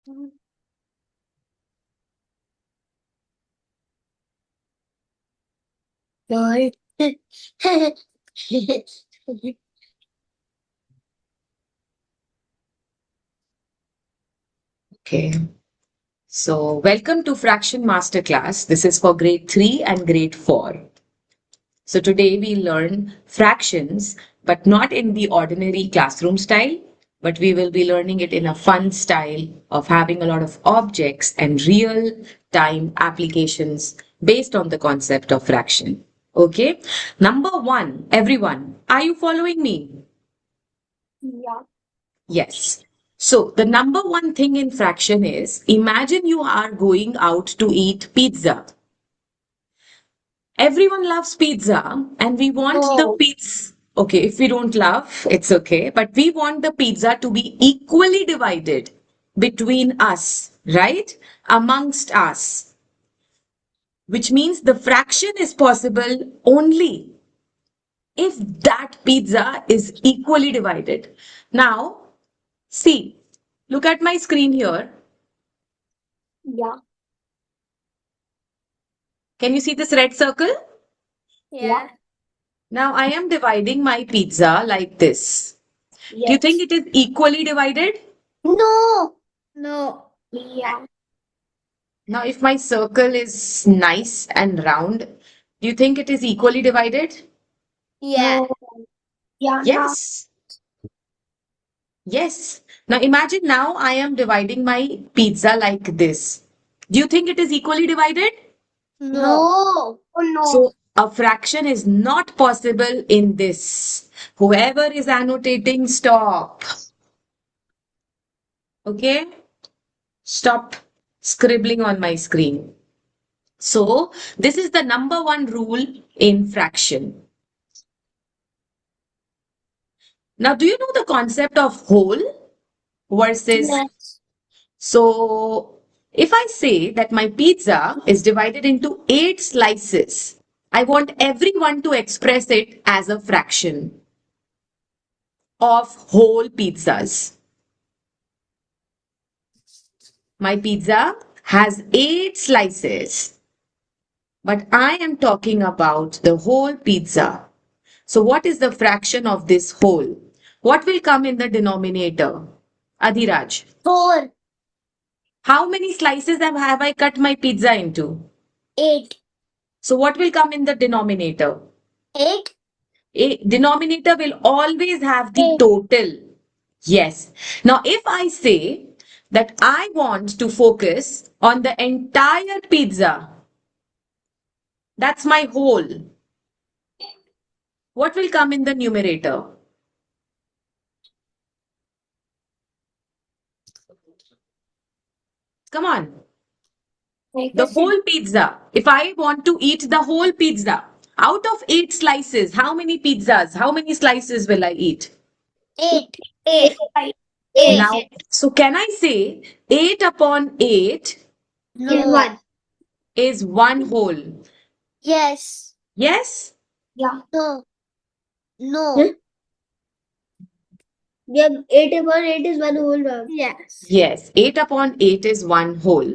Lord. Okay. So, welcome to Fraction Masterclass. This is for grade 3 and grade 4. So, today we learn fractions, but not in the ordinary classroom style, but we will be learning it in a fun style of having a lot of objects and real time applications based on the concept of fraction. Okay. Number one, everyone, are you following me? Yeah. Yes. So the number one thing in fraction is imagine you are going out to eat pizza. Everyone loves pizza and we want the No. pizza. Okay, if we don't love, it's okay. But we want the pizza to be equally divided between us, right? Amongst us. Which means the fraction is possible only if that pizza is equally divided. Now, see, look at my screen here. Yeah. Can you see this red circle? Yeah. Now I am dividing my pizza like this. Do you think Yes. it is equally divided? No. No. Yeah. Now, if my circle is nice and round, do you think it is equally divided? Yeah. No. Yeah. No. Yes. Yes. Now imagine now I am dividing my pizza like this. Do you think it is equally divided? No. Oh, no. So a fraction is not possible in this. Whoever is annotating, stop. Okay? Stop scribbling on my screen. So, this is the number one rule in fraction. Now, do you know the concept of whole versus? Yes. So, if I say that my pizza is divided into 8 slices, I want everyone to express it as a fraction of whole pizzas. My pizza has 8 slices, but I am talking about the whole pizza. So what is the fraction of this whole? What will come in the denominator? Adhiraj, 4. how many slices have I cut my pizza into? 8. So what will come in the denominator? 8. A denominator will always have the 8. total. Yes. Now if I say that I want to focus on the entire pizza, that's my whole. What will come in the numerator? Come on. The whole pizza. If I want to eat the whole pizza, out of 8 slices, how many pizzas, how many slices will I eat? 8. 8. 8. Now, so can I say 8 upon 8 No. 1. is one whole? Yes. Yes? Yeah. No. No. Yeah, 8 upon 8 is one whole round. Yes. Yes, 8 upon 8 is one whole.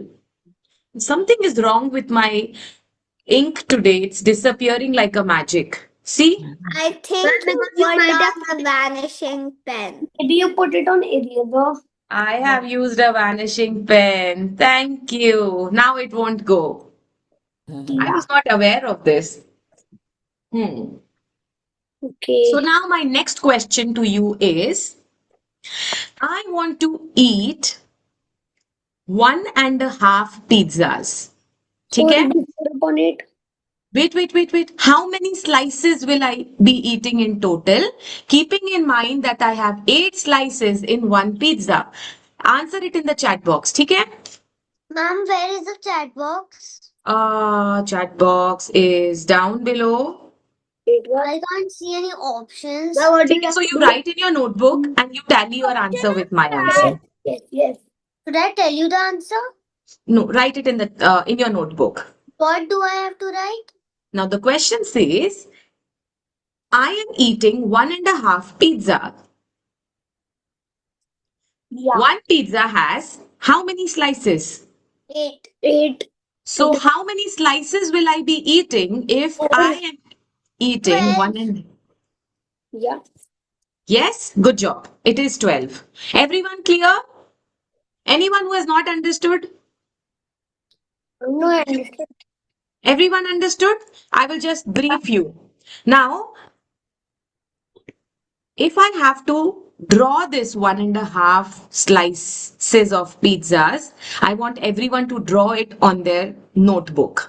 Something is wrong with my ink today. It's disappearing like a magic. See? I think you put on a vanishing pen. Maybe you put it on eraser. I have used a vanishing pen. Thank you. Now it won't go. I was not aware of this. Hmm. Okay. So now my next question to you is, I want to eat 1.5 pizzas. ठीक What है? did you put upon it? Wait. How many slices will I be eating in total? Keeping in mind that I have 8 slices in one pizza. Answer it in the chat box. ठीक है? Ma'am, where is the chat box? Chat box is down below. I can't see any options. Now what do ठीक you है? have So to you do? write in your notebook and you tally your answer with my answer. Yes, yes. Should I tell you the answer? No, write it in your notebook. What do I have to write? Now the question says, I am eating 1.5 pizza. Yeah. One pizza has How many slices? 8. 8. So how many slices will I be eating if I am eating 12. one and Yeah. yes, good job. It is 12. Everyone clear? Anyone who has not understood? No, I understood. Everyone understood? I will just brief you. Now, if I have to draw this 1.5 slices of pizzas, I want everyone to draw it on their notebook.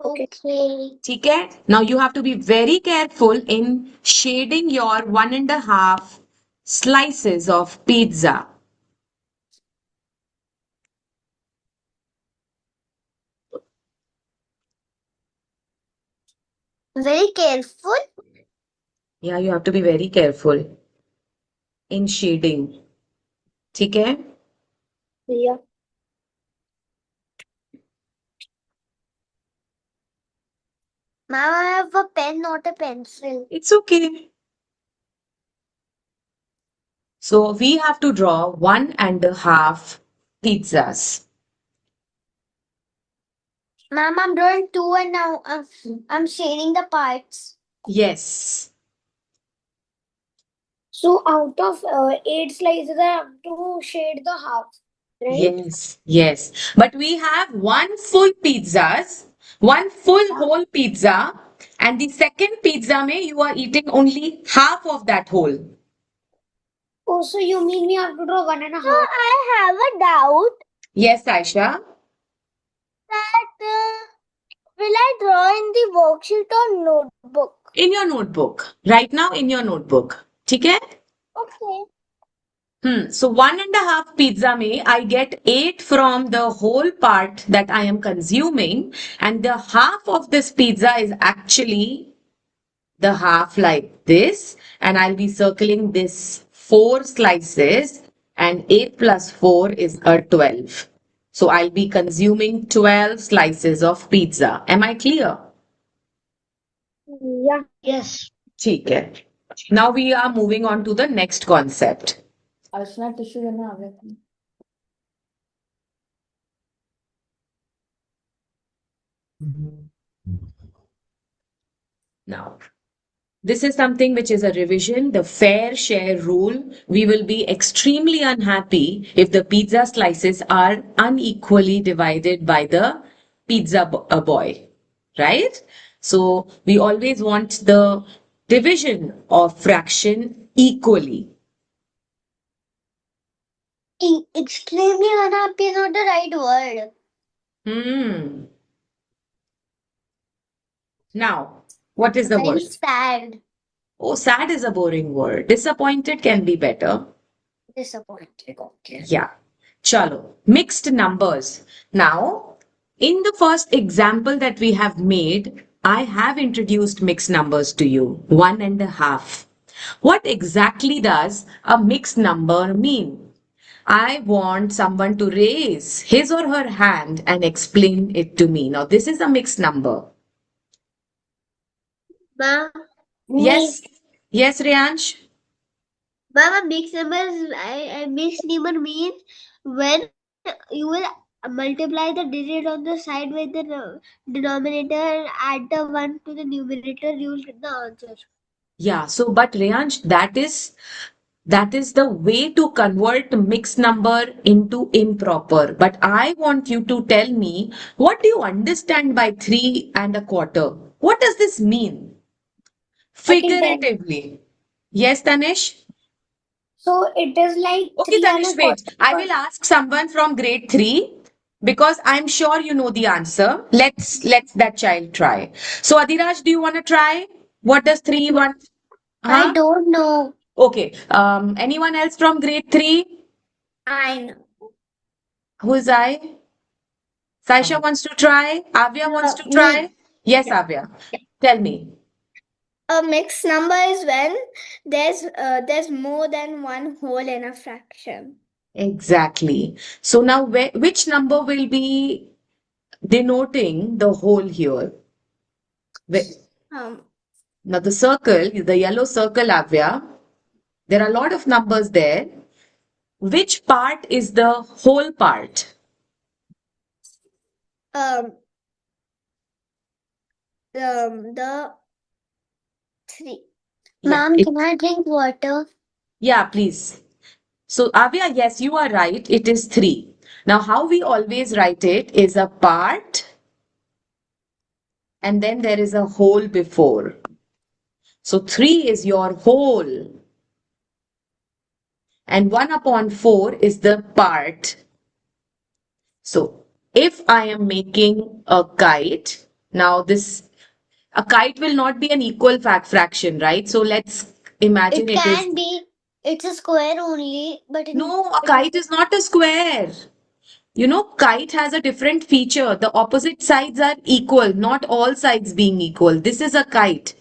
Okay. ठीक है? Now you have to be very careful in shading your 1.5 slices of pizza. Very careful. Yeah, you have to be very careful in shading. ठीक है? Yeah. Ma'am, I have a pen, not a pencil. It's okay. So we have to draw 1.5 pizzas. Ma'am, I'm drawing 2 and now I'm shading the parts. Yes. So out of 8 slices, I have to shade the half, right? Yes, yes. But we have one full pizzas, one full whole pizza, and the second pizza may you are eating only half of that whole. Oh, so you mean we have to draw 1.5? So I have a doubt Yes, Aisha. that will I draw in the worksheet or notebook? In your notebook. Right now in your notebook. ठीक है? Okay. So 1.5 pizza may I get 8 from the whole part that I am consuming, and the half of this pizza is actually the half like this, and I'll be circling this 4 slices, and 8 plus 4 is a 12. So I'll be consuming 12 slices of pizza. Am I clear? Yeah. Yes. ठीक है. Now we are moving on to the next concept. Archana tissue देना आ गया Now, this is something which is a revision, the fair share rule. We will be extremely unhappy if the pizza slices are unequally divided by the pizza boy, right? So we always want the division of fraction equally. Extremely unhappy is not the right word. Hmm. Now, what is the Very word? sad. Oh, sad is a boring word. Disappointed can be better. Disappointed. Okay. Yeah. Chalo. Mixed numbers. Now, in the first example that we have made, I have introduced mixed numbers to you. 1.5. What exactly does a mixed number mean? I want someone to raise his or her hand and explain it to me. Now, this is a mixed number. Ma'am. Yes. Yes, Riyansh? Ma'am, a mixed number is a mixed number means when you will multiply the digit on the side with the denominator and add the 1 to the numerator, you will get the answer. Yeah, so but Riyansh, that is the way to convert mixed number into improper. But I want you to tell me, what do you understand by 3.25? What does this mean? Figuratively. Yes, Tanish? So it is like Okay, 3 and Tanish, a wait. I quarter. will ask someone from grade 3 because I'm sure you know the answer. Let's that child try. So Adiraj, do you want to try? What does 3 1? I Huh? don't know. Okay. Anyone else from grade 3? I know. Who is I? Saisha wants to try. Avya wants to try. Me. Yes, Avya. Tell me. A mixed number is when there's more than one whole in a fraction. Exactly. So now, which number will be denoting the whole here? Um, Now, the circle, the yellow circle, Avya, there are a lot of numbers there. Which part is the whole part? Um, the three. Yeah, Ma'am, can I drink water? yeah, please. So, Avya, yes, you are right. It is 3. Now, how we always write it is a part and then there is a whole before. So, 3 is your whole and 1 upon 4 is the part. So, if I am making a kite, now a kite will not be an equal fraction, right? So, let's imagine It it is. can be. It's a square only, but No, a kite is not a square. You know, kite has a different feature. The opposite sides are equal, not all sides being equal. This is a kite.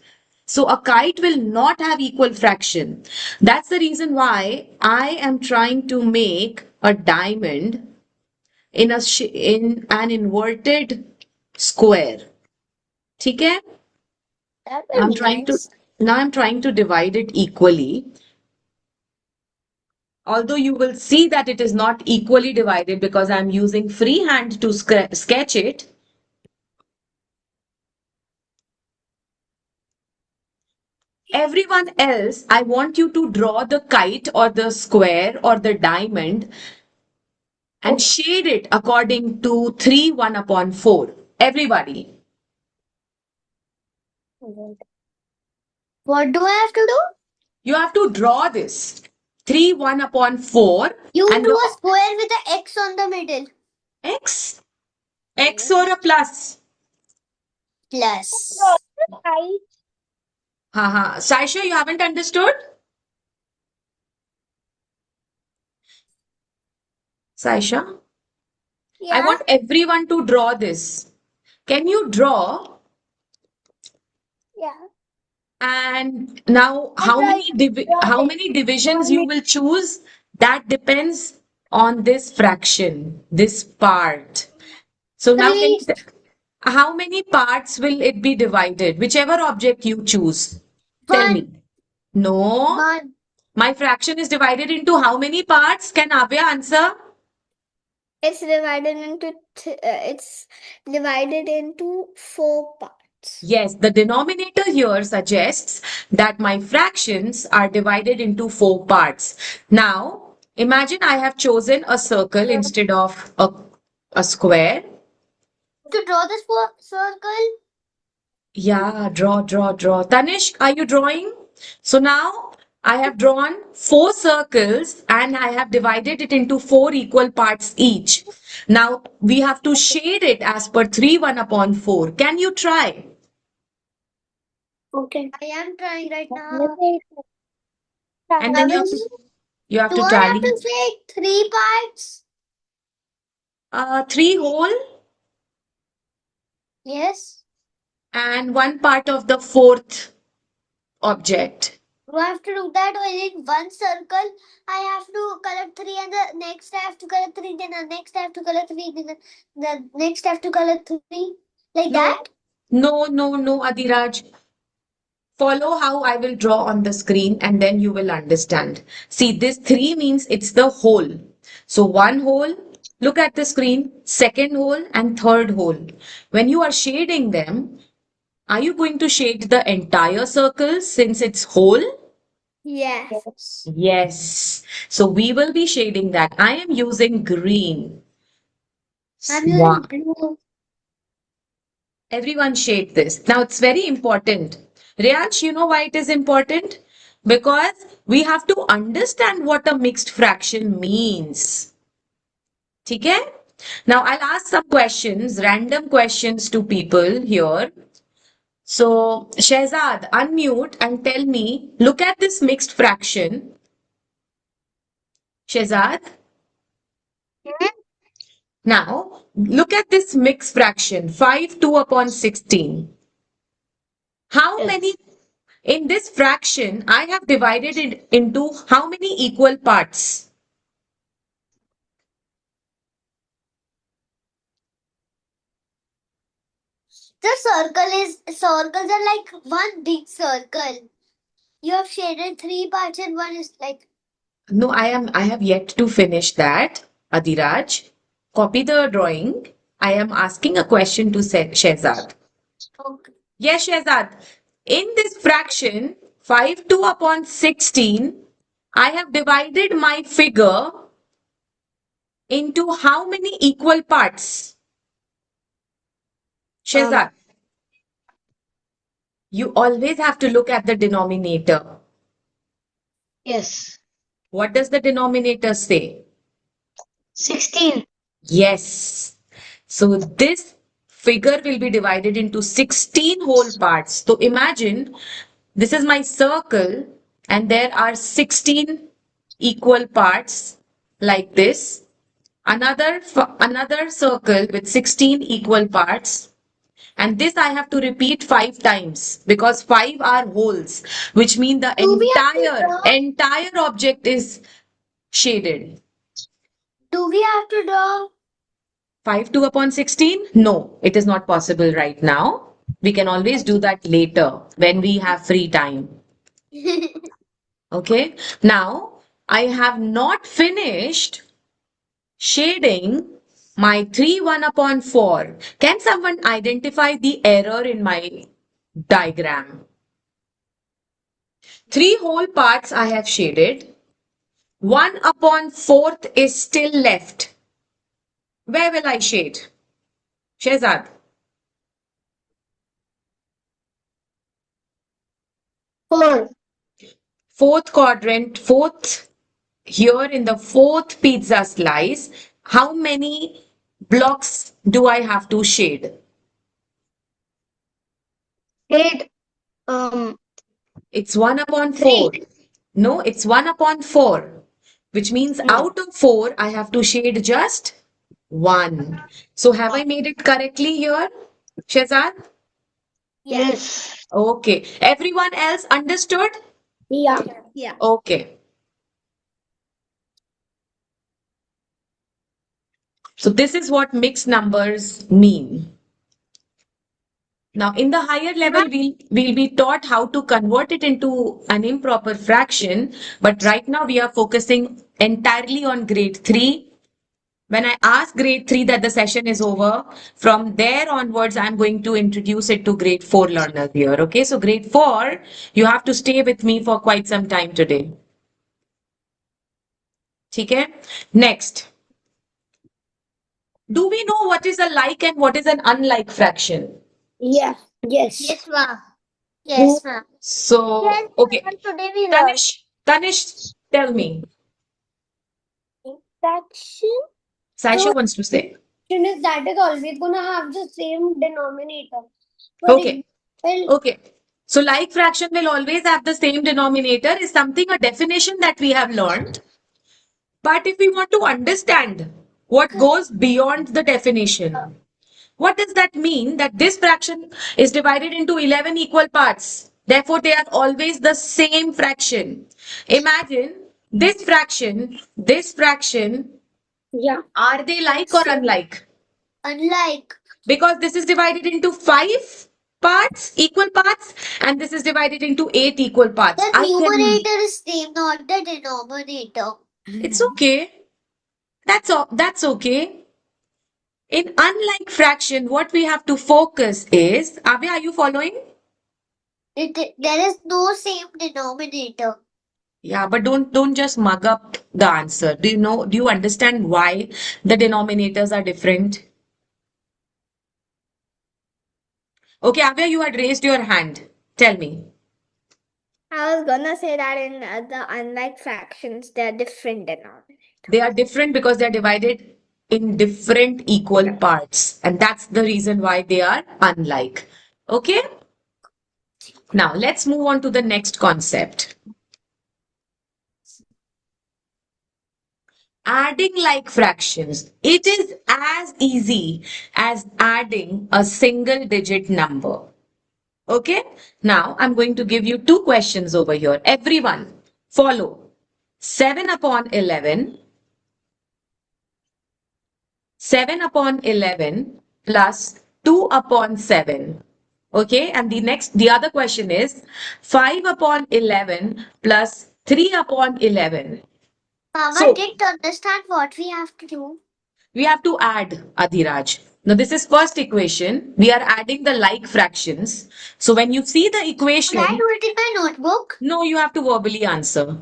So a kite will not have equal fraction. That's the reason why I am trying to make a diamond in an inverted square. ठीक है? that I'm will be trying to nice. now I'm trying to divide it equally. Although you will see that it is not equally divided because I'm using freehand to sketch it. Everyone else, I want you to draw the kite or the square or the diamond and shade it according to 3 1 upon 4. Everybody. What do I have to do? You have to draw this 3 1 upon 4 You and do the a square with an X on the middle. x, x or a plus. Plus. Right. Haha. Saisha, you haven't understood? Saisha, I Yeah. want everyone to draw this. Can you draw? Yeah. And now, how many how many divisions you will choose? That depends on this fraction, this part. So now, Three. how many parts will it be divided? Whichever object you choose. Tell me. One. No, One. my fraction is divided into how many parts? Can Avya answer? It's divided into 4 parts. Yes, the denominator here suggests that my fractions are divided into 4 parts. Now, imagine I have chosen a circle instead of a square. To draw this circle, Yeah, draw. Tanishk, are you drawing? So now I have drawn 4 circles and I have divided it into 4 equal parts each. Now we have to shade it as per 3 1 upon 4. Can you try? okay. I am trying right now. And then you have Do to I have tally to say 3 parts? 3 whole Yes. and 1 part of the fourth object. Do I have to do that or in one circle? I have to color 3 and the next I have to color 3, then the next I have to color 3, then the next I have to color 3. Like No, that? no, Adiraj. Follow how I will draw on the screen and then you will understand. See, this 3 means it's the whole. So one whole, look at the screen, second whole and third whole. When you are shading them, are you going to shade the entire circle since it's whole? Yes. Yes. So we will be shading that. I am using green. I'm Wow. using blue. Everyone shade this. Now it's very important. Riyansh, you know why it is important? Because we have to understand what a mixed fraction means. Okay? Now I'll ask some questions, random questions to people here. So, Shehzad, unmute and tell me, look at this mixed fraction. Shehzad, now look at this mixed fraction, 5 2 upon 16. How many in this fraction I have divided it into how many equal parts? Circles are like one big circle. You have shaded 3 parts and one is like No, I have yet to finish that, Adiraj. Copy the drawing. I am asking a question to Shehzad. Okay. Yes, Shehzad. In this fraction, 5 2 upon 16, I have divided my figure into how many equal parts? Um, Shehzad, you always have to look at the denominator. yes. What does the denominator say? 16. Yes. So this figure will be divided into 16 whole parts. So imagine this is my circle and there are 16 equal parts like this. Another circle with 16 equal parts. And this I have to repeat 5 times because 5 are holes, which mean the Do we have to draw? entire object is shaded. Do we have to draw? 5 2 upon 16? No, it is not possible right now. We can always do that later when we have free time. Okay. Now, I have not finished shading my 3 1 upon 4. Can someone identify the error in my diagram? 3 whole parts I have shaded. 1 upon 4th is still left. Where will I shade? Shehzad. 4. Fourth quadrant, fourth, here in the fourth pizza slice, how many blocks do I have to shade? 8. It's 1 upon 4. 3. No, it's 1 upon 4, which means out of 4, I have to shade just 1. So have I made it correctly here, Shehzad? Yes. Okay. Everyone else understood? Yeah. Yeah. Okay. So this is what mixed numbers mean. Now, in the higher level, we'll be taught how to convert it into an improper fraction. But right now, we are focusing entirely on grade 3. When I ask grade 3 that the session is over, from there onwards, I'm going to introduce it to grade 4 learners here. Okay, so grade 4, you have to stay with me for quite some time today. Okay, next. Do we know what is a like and what is an unlike fraction? Yeah. Yes. Yes, ma'am. Yes, ma'am. So, Yes, okay. ma'am. Today we learned Tanish, tell me. fraction. Saisha wants to say. Is that is always gonna have the same denominator. For Okay. example, Okay. So, like fraction will always have the same denominator is something, a definition that we have learned. But if we want to understand what goes beyond the definition, what does that mean? That this fraction is divided into 11 equal parts. Therefore, they are always the same fraction. Imagine this fraction, yeah, are they like or unlike? unlike Because this is divided into 5 parts, equal parts, and this is divided into 8 equal parts. the numerator is same, not the denominator. It's okay. That's all. That's okay. In unlike fraction, what we have to focus is, Avya, are you following? There is no same denominator. Yeah, but don't just mug up the answer. Do you understand why the denominators are different? Okay, Avya, you had raised your hand. Tell me. I was gonna say that in the unlike fractions, they are different denominators. They are different because they're divided in different equal parts. And that's the reason why they are unlike. Okay? Now, let's move on to the next concept. Adding like fractions. It is as easy as adding a single digit number. Okay? Now, I'm going to give you 2 questions over here. Everyone, follow. 7 upon 11. 7 upon 11 plus 2 upon 7. Okay, and the other question is 5 upon 11 plus 3 upon 11. Mama So didn't understand what we have to do. we have to add, Adhiraj. Now this is first equation. We are adding the like fractions. So when you see the Should I equation, do it in my notebook? no, you have to verbally answer.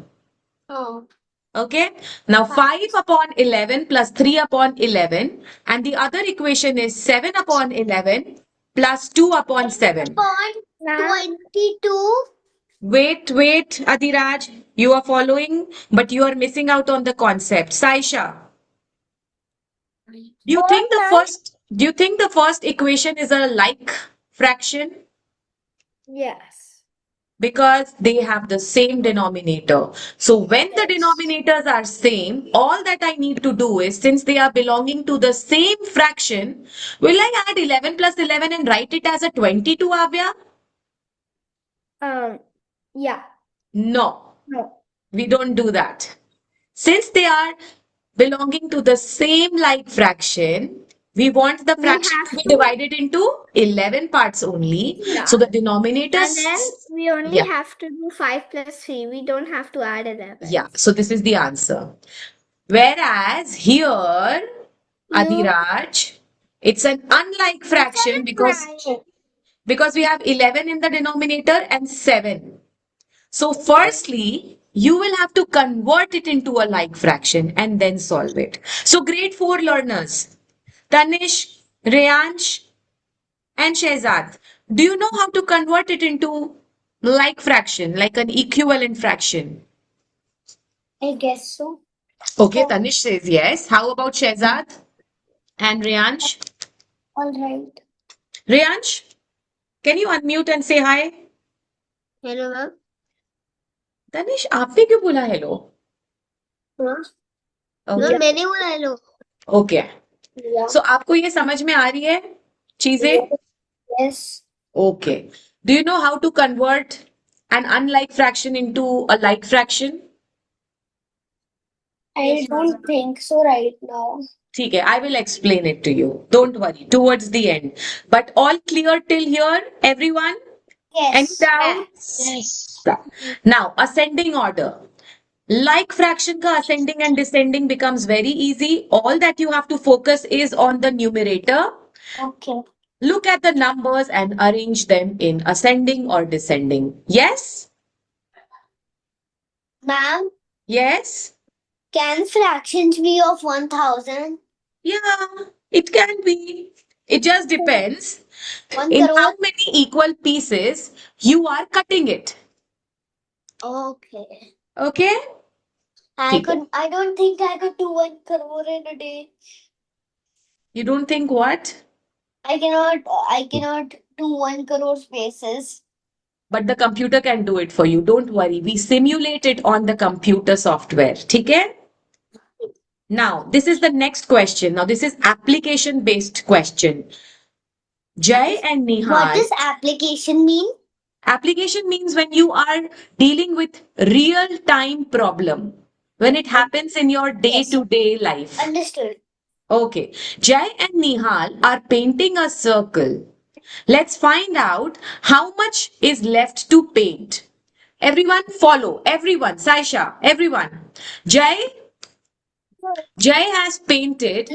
Oh. Okay. Now 5 upon 11 plus 3 upon 11. And the other equation is 7 upon 11 plus 2 upon 7. Upon 22. Wait, Adhiraj. You are following, but you are missing out on the concept. Saisha, do you think the first equation is a like fraction? Yes. Because they have the same denominator. So when the denominators are same, all that I need to do is, since they are belonging to the same fraction, will I add 11 plus 11 and write it as a 22, Avya? Yeah. No, No. we don't do that. Since they are belonging to the same like fraction, we want the We fraction have to be to- divided into 11 parts only. Yeah. So the And then denominators, we only yeah, have to do 5 plus 3. We don't have to add 11. yeah. So this is the answer. Whereas here, Adhiraj, it's an unlike fraction because we have 11 in the denominator and 7. So firstly, you will have to convert it into a like fraction and then solve it. So grade 4 learners, Tanish, Reyansh, and Shehzad, do you know how to convert it into like fraction, like an equivalent fraction? I guess so. Okay, Tanish says yes. How about Shehzad and Reyansh? All right. Reyansh, can you unmute and say hi? Hello, ma'am. Tanish आपने क्यों बोला hello? हाँ? Okay मैंने बोला hello. Okay so आपको ये समझ में आ रही है चीजें? Yes. Okay do you know how to convert an unlike fraction into a like fraction? I don't think so right now. ठीक है, I will explain it to you. Don't worry, towards the end. But all clear till here, everyone? Any Yes. doubts? Yes. Now, ascending order. Like fraction ka ascending and descending becomes very easy. All that you have to focus is on the numerator. Okay. Look at the numbers and arrange them in ascending or descending. Yes? Ma'am, Yes? can fractions be of 1000? Yeah, it can be. It just depends 1 in how crore? many equal pieces you are cutting it. Okay. Okay? ठीक है. I don't think I could do 1 crore in a day. You don't think what? I cannot do 1 crore spaces. But the computer can do it for you. Don't worry. We simulate it on the computer software. ठीक है? Now, this is the next question. Now, this is application based question. Jai and Nihal. What does application mean? Application means when you are dealing with real time problem, when it happens in your day to day life. Understood. Okay. Jai and Nihal are painting a circle. Let's find out how much is left to paint. Everyone follow. Everyone. Saisha. Everyone. Jai has painted.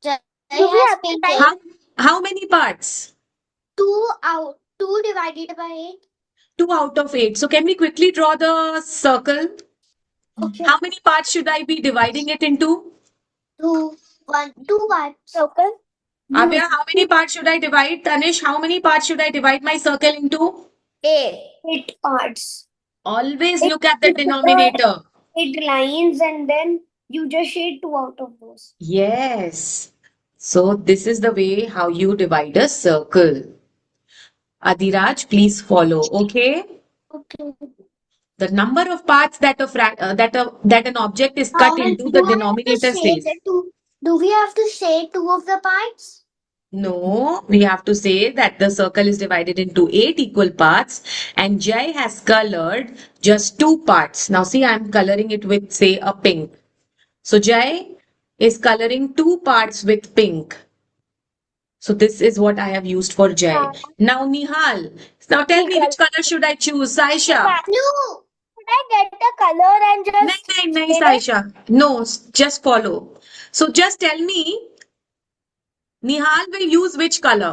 Jai has painted How many parts? 2 divided by 8. 2 out of 8. So can we quickly draw the circle? Okay. How many parts should I be dividing it into? 2 parts. Circle. Avya, how many parts should I divide? Tanish, how many parts should I divide my circle into? 8 parts. Always look at the denominator. 8 lines and then you just shade 2 out of those. Yes. So this is the way how you divide a circle. Adhiraj, please follow. Okay. Okay. The number of parts that an object is cut into, the denominator says. Do we have to say 2 of the parts? No, we have to say that the circle is divided into 8 equal parts and Jai has colored just 2 parts. Now see, I'm coloring it with, say, a pink. So Jai is coloring 2 parts with pink. So this is what I have used for Jai. Now Nihal, now tell me which color should I choose? Saisha. No, I get a color and नहीं just नहीं नहीं shade it? Saisha, no, just follow. So just tell me, Nihal will use which color?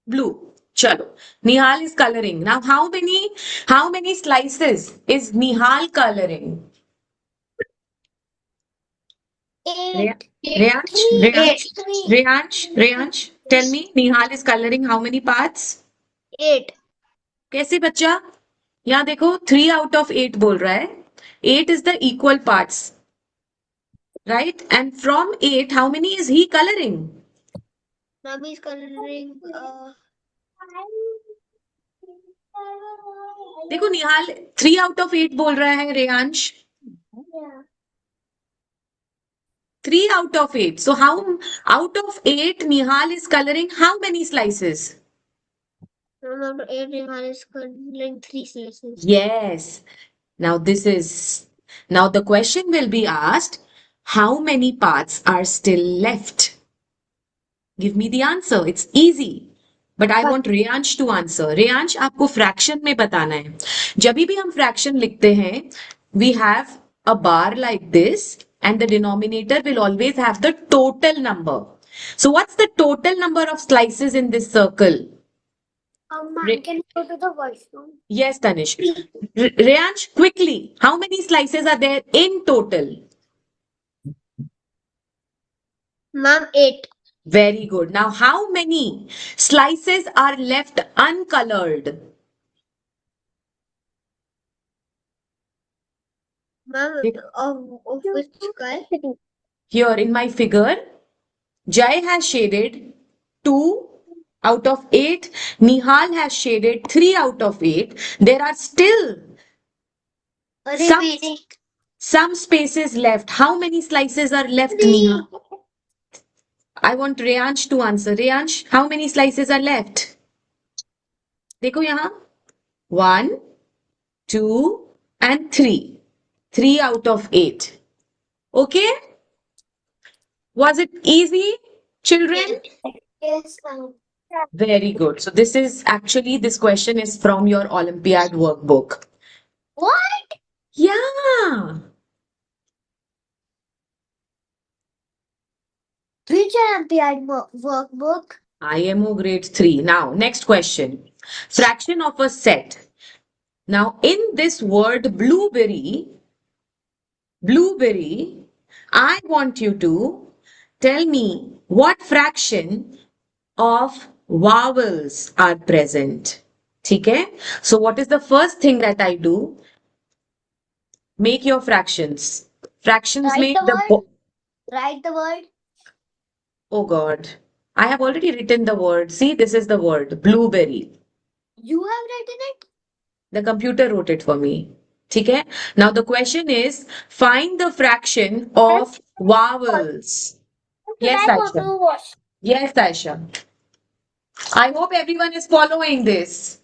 Blue. Chalo. Nihal is coloring. Now how many slices is Nihal coloring? Rea- 8. Reyansh, Three. Reyansh, 3. Reyansh, tell me, Nihal is coloring how many parts? 8. कैसे बच्चा? यहाँ देखो 3 out of 8 बोल रहा है. 8 is the equal parts, right? And from 8, how many is he coloring? Mommy is coloring. देखो निहाल 3 out of 8 बोल रहा है Reyansh. Yeah. 3 out of 8. So how out of 8 Nihal is coloring how many slices? Out of 8, Nihal is coloring 3 slices. Yes. Now the question will be asked, how many parts are still left? Give me the answer. It's easy. But I want Reyansh to answer. Reyansh, आपको fraction में बताना है. जब भी हम fraction लिखते हैं, we have a bar like this, and the denominator will always have the total number. So what's the total number of slices in this circle? Ma'am, can you go to the washroom? Yes, Tanish. Reyansh, quickly, how many slices are there in total? Mom, 8. Very good. Now, how many slices are left uncolored? Mom, of which color? Here in my figure, Jai has shaded 2 out of 8. Nihal has shaded 3 out of 8. There are still Remaining. some spaces left. How many slices are left, Nihal? I want Reyansh to answer. Reyansh, how many slices are left? देखो यहाँ 1, 2, and 3. 3 out of 8. Okay? Was it easy, children? Yes, ma'am. Very good. So this question is from your Olympiad workbook. What? Yeah. Which Olympiad workbook? IMO grade 3. Now, next question. Fraction of a set. Now, in this word blueberry, I want you to tell me what fraction of vowels are present. Okay? So, what is the first thing that I do? Make your fractions. Fractions Write make the the. Write the word. Oh God. I have already written the word. See, this is the word blueberry. You have written it? The computer wrote it for me. Okay? Now the question is find the fraction of vowels. Yes, I go Aisha. to wash. Yes, Aisha. I hope everyone is following this.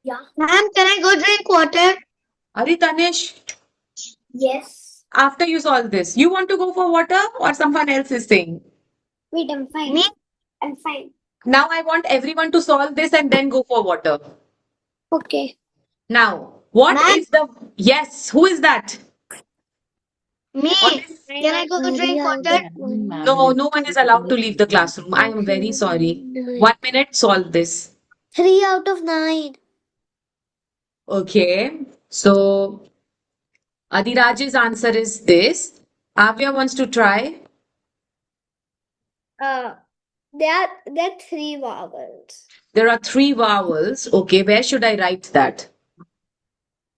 Yeah. Ma'am, can I go drink water? Are Tanish, Yes. after you solve this, you want to go for water or someone else is saying? Wait, I'm fine. Me? I'm fine. Now I want everyone to solve this and then go for water. Okay. Now, what Ma'am? is the. Yes, who is that? Me? What is. Can I go drink water? No, no one is allowed to leave the classroom. I am very sorry. 1 minute, solve this. 3 out of 9. Okay. So, Adiraj's answer is this. Avya wants to try. There are 3 vowels. There are 3 vowels. Okay, where should I write that?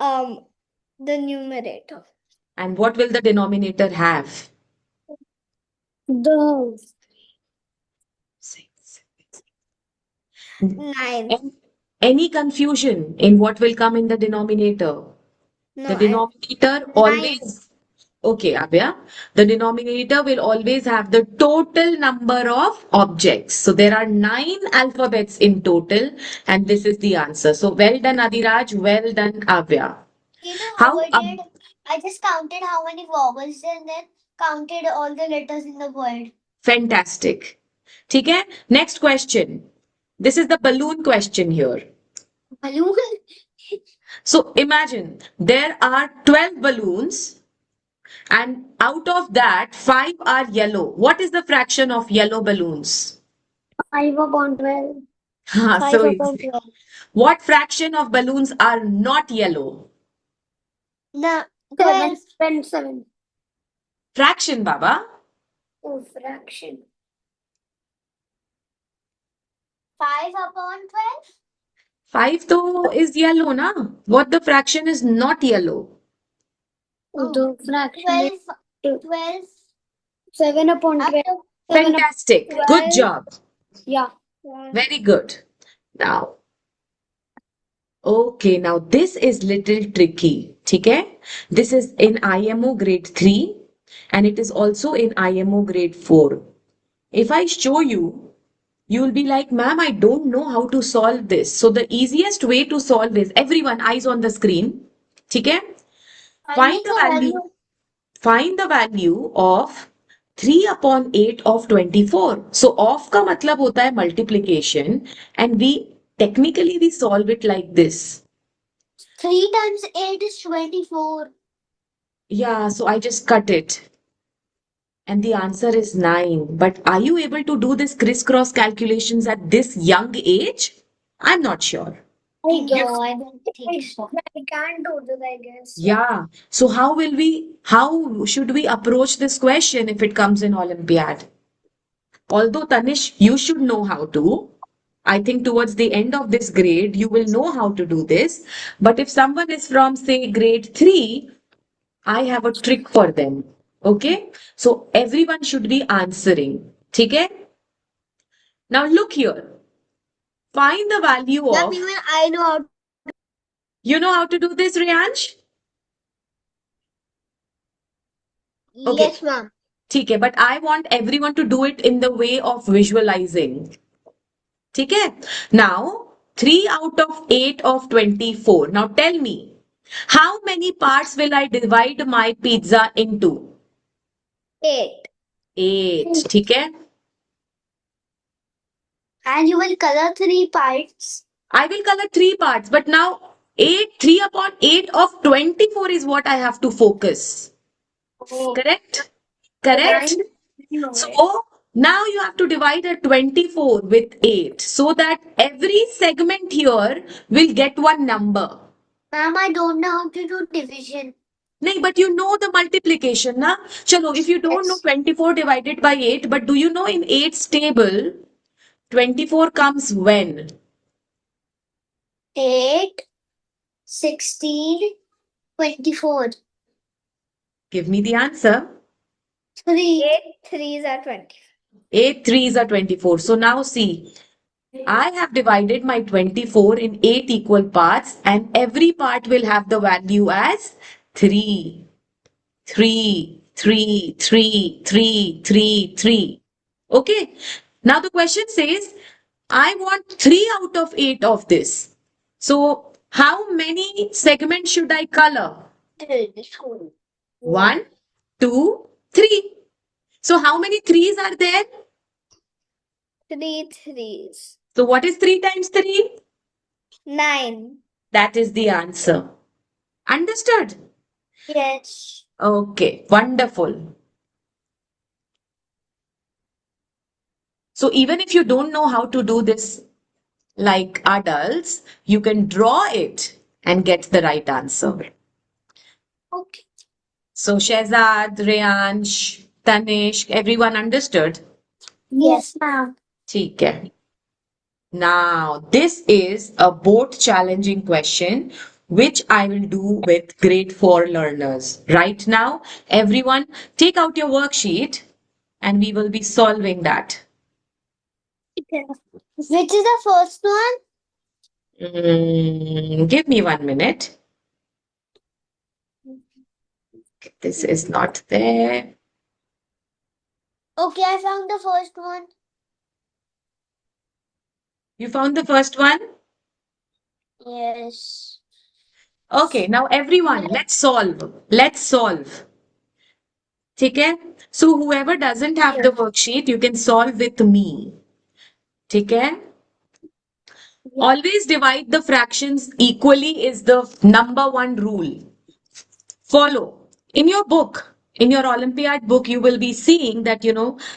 The numerator. And what will the denominator have? The 6. 9. Any confusion in what will come in the denominator? No, The denominator 9. always. Okay, Abhya. The denominator will always have the total number of objects. So there are 9 alphabets in total, and this is the answer. So well done, Adiraj. Well done, Abhya. You know How? how I did? I just counted how many vowels and then counted all the letters in the word. Fantastic. ठीक है? Next question. This is the balloon question here. balloon. So imagine there are 12 balloons, and out of that, 5 are yellow. What is the fraction of yellow balloons? 5/12. So 5/12. easy. What fraction of balloons are not yellow? No, 12. 7. Fraction, Baba. Oh, fraction. 5/12. 5 though is yellow, na? What the fraction is not yellow? The fraction 12. 7/12. Fantastic. Good job. Yeah. Very good. Now, okay, now this is little tricky. Okay? This is in IMO grade 3 and it is also in IMO grade 4. If I show you, you will be like, ma'am, I don't know how to solve this. So the easiest way to solve is everyone eyes on the screen. Okay? Find the value. Find the value of 3 upon 8 of 24. So of का मतलब होता है multiplication and we solve it like this. 3 times 8 is 24. Yeah, so I just cut it. And the answer is 9. But are you able to do this crisscross calculations at this young age? I'm not sure. I don't think so. I can't do this, I guess. Yeah. So how should we approach this question if it comes in Olympiad? Although Tanish, you should know how to. I think towards the end of this grade, you will know how to do this. But if someone is from, say, grade 3, I have a trick for them. Okay? So everyone should be answering. Okay? Now look here. Find the value Ma'am, of. even I know how. You know how to do this, Riyansh? Okay. Yes, ma'am. ठीक है, but I want everyone to do it in the way of visualizing. ठीक है? Now, 3 out of 8 of 24. Now tell me, how many parts will I divide my pizza into? 8. 8. ठीक है? And you will color 3 parts. I will color 3 parts, but now 3 upon 8 of 24 is what I have to focus. Correct? Correct? So now you have to divide a 24 with 8 so that every segment here will get one number. Ma'am, I don't know how to do division. No, but you know the multiplication, na? Chalo, if you don't know Yes. 24 divided by 8, but do you know in 8's table, 24 comes when? 8, 16, 24. Give me the answer. 3. 8 3s are 20. 8 3s are 24. So now see, I have divided my 24 in 8 equal parts and every part will have the value as 3. 3, 3, 3, 3, 3, 3. Okay. Now the question says, I want 3 out of 8 of this. So how many segments should I color? 1, 2, 3. So how many 3s are there? 3 3s. So what is 3 times 3? 9. That is the answer. Understood? Yes. Okay, wonderful. So even if you don't know how to do this like adults, you can draw it and get the right answer. Okay. So Shehzad, Reyansh, Tanishq, everyone understood? Yes, ma'am. ठीक है. Now, this is a board challenging question which I will do with grade 4 learners. Right now, everyone take out your worksheet and we will be solving that. Which is the first one? Give me 1 minute. This is not there. Okay, I found the first one. You found the first one? Yes. Okay, now everyone, let's solve. Let's solve. ठीक है? So whoever doesn't have the worksheet, you can solve with me. ठीक है? Always divide the fractions equally is the number one rule. Follow. In your book, in your Olympiad book, you will be seeing that,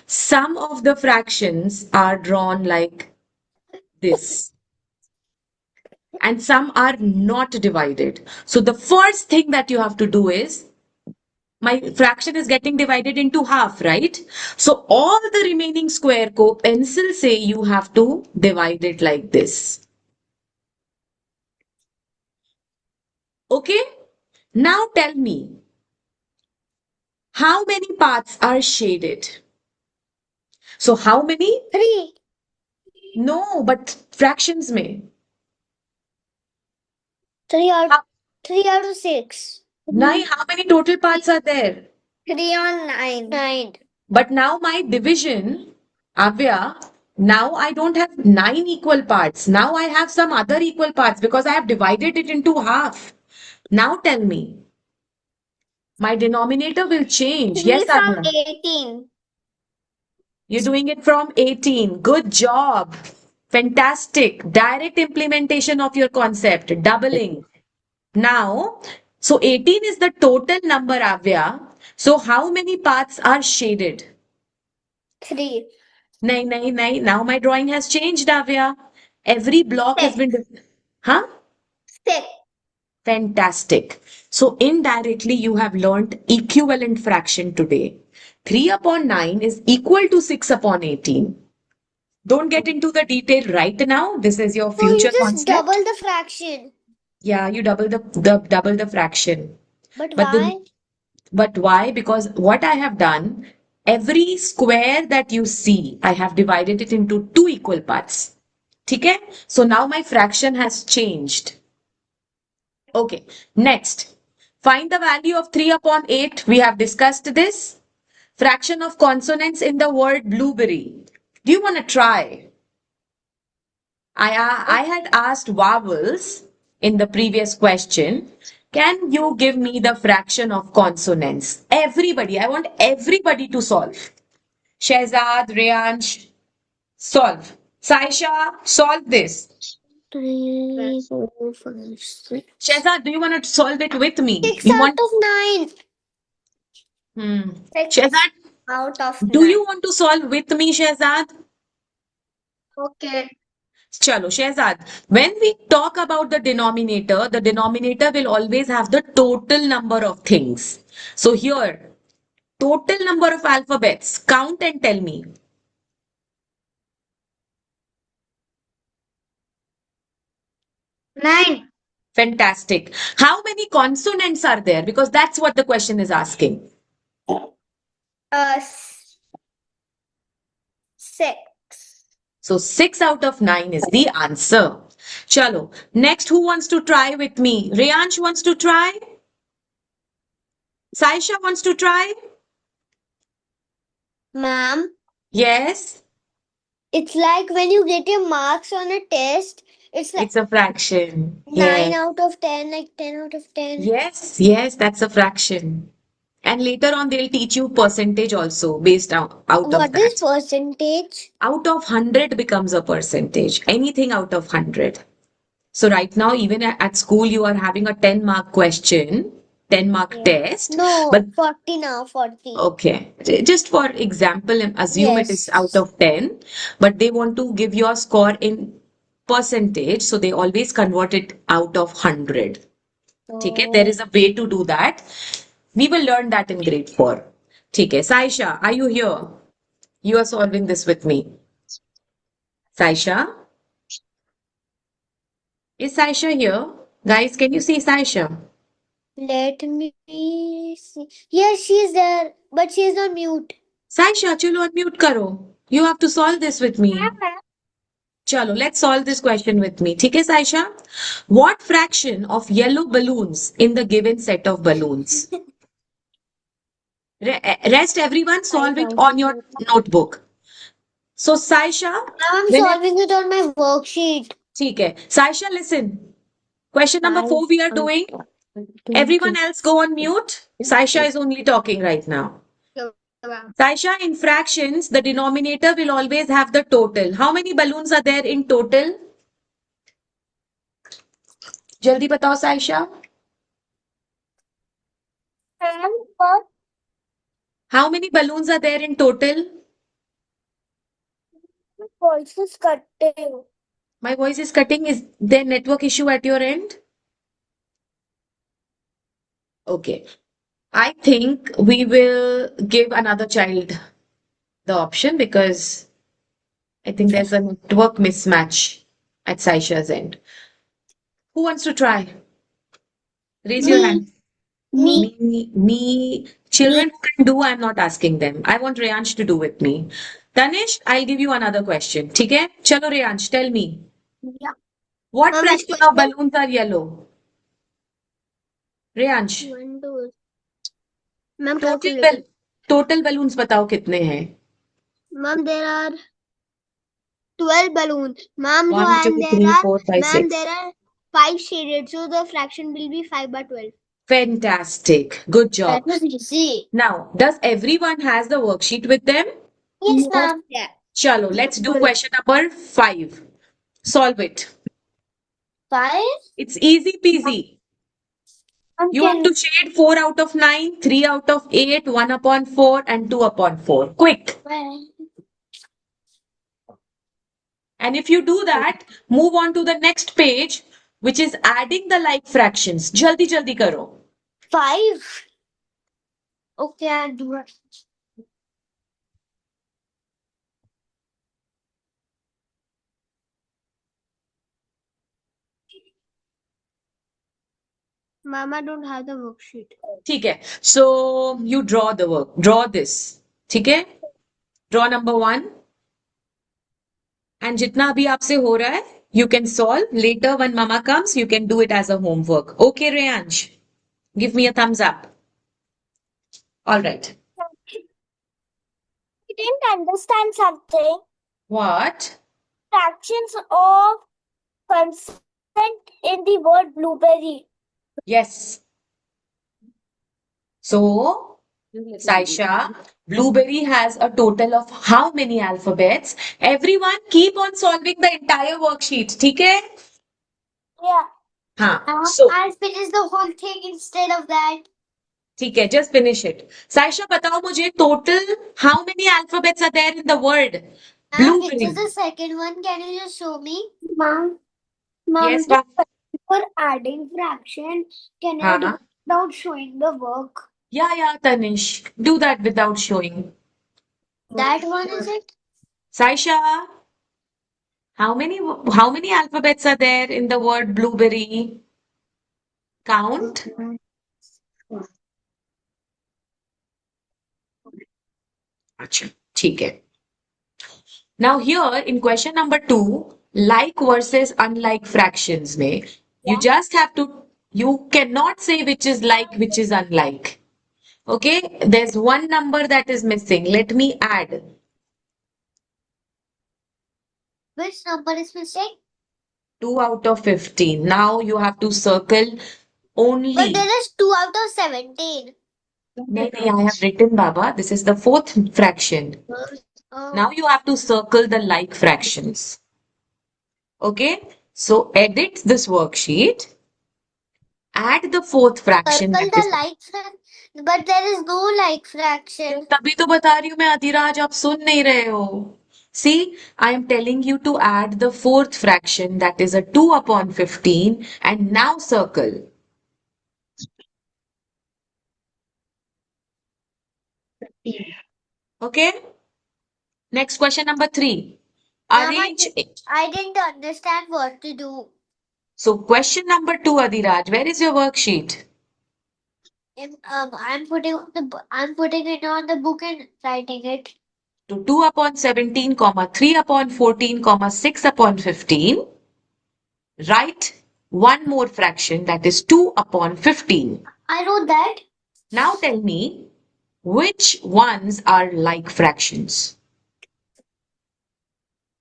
some of the fractions are drawn like this and some are not divided. So the first thing that you have to do is my fraction is getting divided into half, right? So all the remaining square ko pencil say you have to divide it like this. Okay? Now tell me, how many parts are shaded? So how many? 3. No, but fractions may. 3 out, How, 3 out of 6. Nine, how many total parts are there? 3 on 9. 9. But now my division, Avya, now I don't have 9 equal parts. Now I have some other equal parts because I have divided it into half. Now tell me, my denominator will change. 3 Yes, from Avya. 18. You're doing it from 18. Good job. Fantastic. Direct implementation of your concept. Doubling. Now, so 18 is the total number, Avya. So how many parts are shaded? 3. Nahin, nahin, nahin. Now my drawing has changed, Avya. Every block has 6. been... Huh? 6. Fantastic. So indirectly, you have learned equivalent fraction today. 3 upon 9 is equal to 6 upon 18. Don't get into the detail right now. This is your So you future just double concept. the fraction. Yeah, you double the fraction. But But why? but why? Because what I have done, every square that you see, I have divided it into two equal parts. Okay? So now my fraction has changed. Okay. Next, find the value of 3 upon 8. We have discussed this. Fraction of consonants in the word blueberry. Do you want to try? I had asked vowels in the previous question. Can you give me the fraction of consonants? Everybody, I want everybody to solve. Shehzad, Riyansh, solve. Saisha, solve this. 3, 4, 5, 6. Shehzad, do you want to solve it with me? 6 You out want? of 9. Hmm. 6 Shehzad, out of do 9. you want to solve with me, Shehzad? Okay. Chalo, Shehzad, when we talk about the denominator will always have the total number of things. So here, total number of alphabets, count and tell me. 9. Fantastic. How many consonants are there? Because that's what the question is asking. 6. So 6 out of 9 is the answer. Chalo, next who wants to try with me? Riyansh wants to try? Saisha wants to try? Ma'am, Yes, it's like when you get your marks on a test, it's like it's a fraction. 9 Yes. out of 10, like 10 out of 10. Yes, that's a fraction. And later on, they'll teach you percentage also based out of What is that. percentage? Out of 100 becomes a percentage. Anything out of 100. So right now, even at school, you are having a 10-mark question, 10-mark Yeah. test. No, But 40 now, 40. okay, just for example, and assume it is out Yes. of 10, but they want to give your score in percentage. So they always convert it out of 100. Okay, there Oh. is a way to do that. We will learn that in grade 4. Okay, Saisha, are you here? You are solving this with me. Saisha? Is Saisha here? Guys, can you see Saisha? Let me see. Yes, she's there, but she's on mute. Saisha, chalo unmute karo. You have to solve this with me. Chalo, let's solve this question with me. Okay, Saisha? What fraction of yellow balloons in the given set of balloons? Rest everyone, solve it on your 5,000. notebook. So, Saisha, I'm when solving it on my worksheet. ठीक है. Saisha, listen. Question number 4 we are doing. Everyone else go on mute. Saisha is only talking right now. Saisha, in fractions, the denominator will always have the total. How many balloons are there in total? जल्दी बताओ Saisha. But How many balloons are there in total? voice is cutting. My voice is cutting. Is there network issue at your end? Okay. I think we will give another child the option because I think there's a network mismatch at Saisha's end. Who wants to try? Raise your Me. hand. Me. Me. Children who can do, I'm not asking them. I want Reyansh to do with me. Tanish, I'll give you another question. ठीक है? चलो Reyansh, tell me. Yeah. What Mom, which fraction of question? balloons are yellow? Reyansh, 1, 2. Ma'am, total calculating. total balloons बताओ कितने हैं? Ma'am, there are 12 balloons. Ma'am, so 1, 2, and there 3, are, 4, 5, ma'am, 6. there are 5 shaded. So the fraction will be 5 by 12. Fantastic. Good job. That was easy. Now, does everyone has the worksheet with them? Yes, ma'am. Yeah. Chalo, let's do Good. question number 5. Solve it. 5. It's easy peasy. You have to shade 4 out of 9, 3 out of 8, 1 upon 4, and 2 upon 4. Quick. And if you do that, move on to the next page, which is adding the like fractions. Jaldi jaldi karo. 5. Okay, I'll do it. Mama don't have the worksheet. ठीक है. So you draw the work. Draw this. ठीक है? Draw number 1. And जितना अभी आपसे हो रहा है, you can solve. Later when mama comes, you can do it as a homework. Okay, Reyansh? Give me a thumbs up. All right. I didn't understand something. What? Fractions of consonant in the word blueberry. Yes. So, Saisha, blueberry has a total of how many alphabets? Everyone keep on solving the entire worksheet. ठीक है? Yeah. हाँ. So, I'll finish the whole thing instead of that. ठीक है. Just finish it. Saisha, बताओ मुझे total how many alphabets are there in the word Ma'am, which blueberry? is the second one? Can you just show me? Ma'am, Yes, the ma'am. for adding fraction, can you do हाँ. without showing the work? Yeah, Tanish. Do that without showing. That one is it? Saisha, how many alphabets are there in the word blueberry? Count. अच्छा, ठीक है. Now here in question number 2, like versus unlike fractions में, you cannot say which is like, which is unlike. Okay, there's one number that is missing. Let me add. Which number is missing? 2 out of 15. Now you have to circle only. But there is 2 out of 17. नहीं, I have written, Baba. This is the fourth fraction. Now you have to circle the like fractions. Okay, so edit this worksheet. Add the fourth fraction. Circle that is the like fraction, but there is no like fraction. तभी तो बता रही हूँ मैं अधिराज, आप सुन नहीं रहे हो. See, I am telling you to add the fourth fraction, that is a 2 upon 15, and now circle. Okay? Next question number 3. Ma'am, Arrange. I didn't understand what to do. So question number 2, Adiraj, where is your worksheet? I'm putting it on the book and writing it. To 2 upon 17, 3 upon 14, 6 upon 15. Write one more fraction, that is 2 upon 15. I wrote that. Now tell me, which ones are like fractions?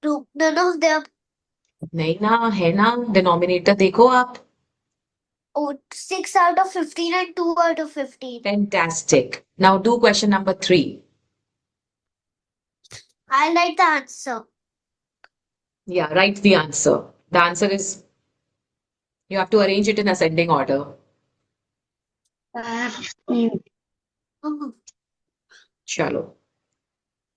None of them. नहीं ना, है ना, denominator देखो आप. Oh, 6 out of 15 and 2 out of 15. Fantastic. Now do question number 3. I like the answer. Yeah, write the answer. The answer is You have to arrange it in ascending order. Oh, Chalo.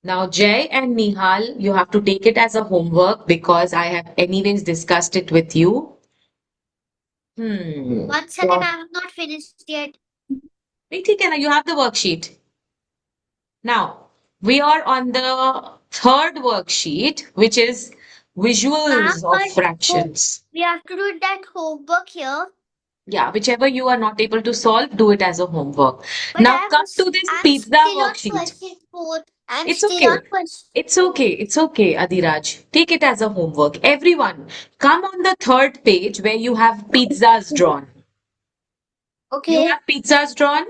Now, Jay and Nihal, you have to take it as a homework because I have anyways discussed it with you. 1 second, I have not finished yet. नहीं ठीक है ना, you have the worksheet. Now, we are on the third worksheet, which is visuals Ma'am, of fractions. we have to do that homework here. Yeah, whichever you are not able to solve, do it as a homework. But Now come to this I'm pizza still on worksheet. question 4. I'm It's still on okay. question. It's okay. It's okay, Adiraj. Take it as a homework. Everyone, come on the third page where you have pizzas drawn. You Okay. have pizzas drawn?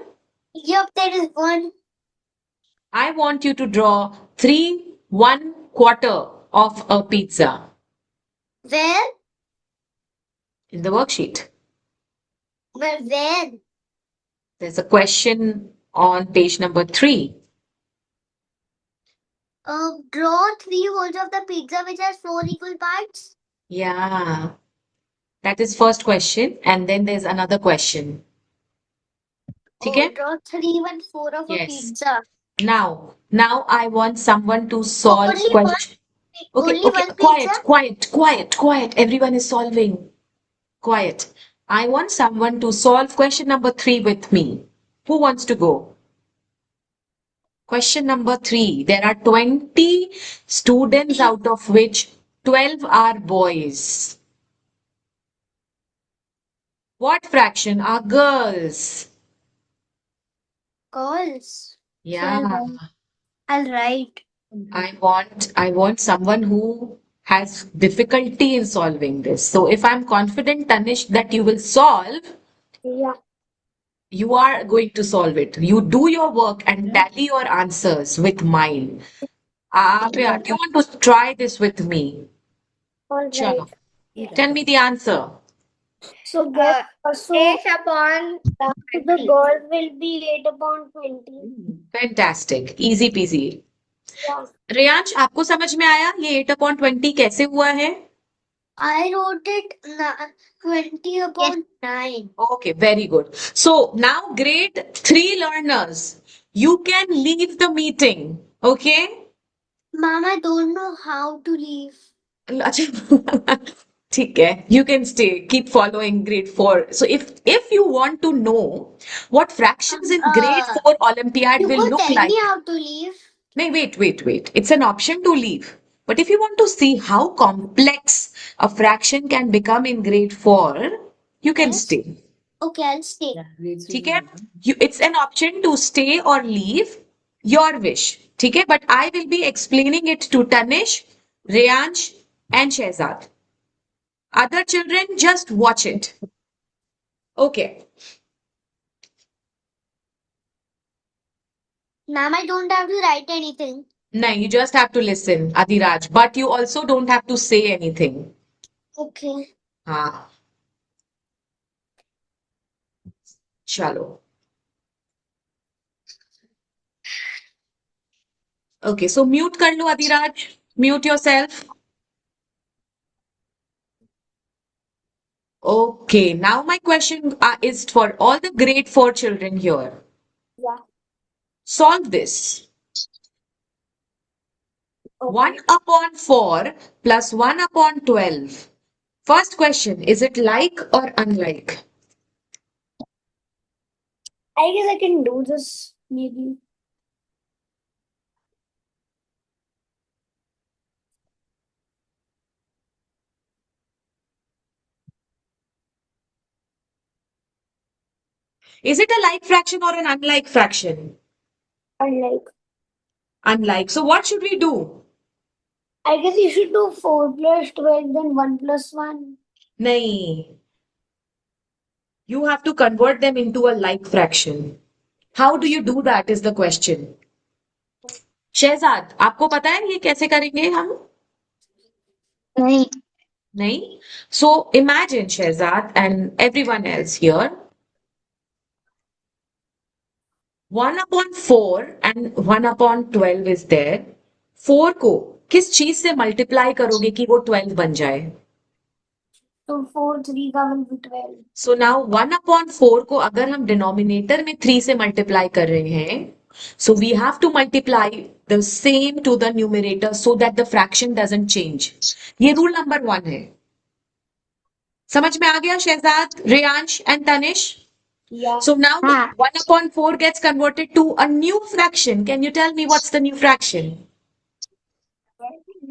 Yep, there is one. I want you to draw 1/4 of a pizza Where? in the worksheet. Where? There's a question on page number 3. Draw 3 holes of the pizza which has 4 equal parts. Yeah, that is first question, and then there's another question. ठीक है? Draw 3, 1, 4 of a Yes. pizza. Now I want someone to solve Only question. Okay, only okay, one quiet, pizza. quiet, quiet, quiet. Everyone is solving. Quiet. I want someone to solve question number 3 with me. Who wants to go? Question number 3. There are 20 students out of which 12 are boys. What fraction are girls? Girls. Yeah. I'll write. I want someone who has difficulty in solving this. So if I'm confident, Tanish, that you will solve, Yeah. you are going to solve it. You do your work and tally your answers with mine. Priya, do you want to try this with me? All Chalo. right. Tell me the answer. So get so 8/20. The girl will be 8/20. Fantastic. Easy peasy. Yeah. Reyansh आपको समझ में आया ये 8/20 कैसे हुआ है? I wrote it 20/9. Okay, very good. So now grade 3 learners, you can leave the meeting. Okay? Mom, I don't know how to leave. अच्छा ठीक है, you can stay, keep following grade 4. So if you want to know what fractions in grade 4 Olympiad You will could look tell me like. how to leave. No, wait. It's an option to leave. But if you want to see how complex a fraction can become in grade 4, you can Yes. stay. Okay, I'll stay. ठीक है? It's an option to stay or leave, your wish. ठीक है? But I will be explaining it to Tanish, Reyansh, and Shehzad. Other children, just watch it. Okay. Ma'am, I don't have to write anything. No, you just have to listen, Adiraj. But you also don't have to say anything. Okay. हाँ, चलो. Okay, so mute कर लो Adiraj. Mute yourself. Okay, now my question is for all the grade 4 children here. Yeah. Solve this. Okay. 1/4 plus 1/12. First question, is it like or unlike? I guess I can do this maybe. Is it a like fraction or an unlike fraction? Unlike. Unlike. So what should we do? I guess you should do 4 plus 12, then 1 plus 1. Nahi. You have to convert them into a like fraction. How do you do that is the question. Shahzad, आपको पता है ये कैसे करेंगे हम? नहीं. नहीं? So imagine Shehzad and everyone else here. 1/4 and 1/12 is there. 4 को किस चीज से मल्टीप्लाई करोगे कि वो 12 बन जाए? तो 4 3 का will be 12. सो नाउ 1/4 को अगर हम डिनोमिनेटर में 3 से मल्टीप्लाई कर रहे हैं, so we have to multiply the same to the numerator so that the fraction doesn't change. ये रूल नंबर 1 है. समझ में आ गया Shahzad, Reyansh and Tanish? Yeah. So now हाँ 1/4 gets converted to a new fraction. Can you tell me what's the new fraction?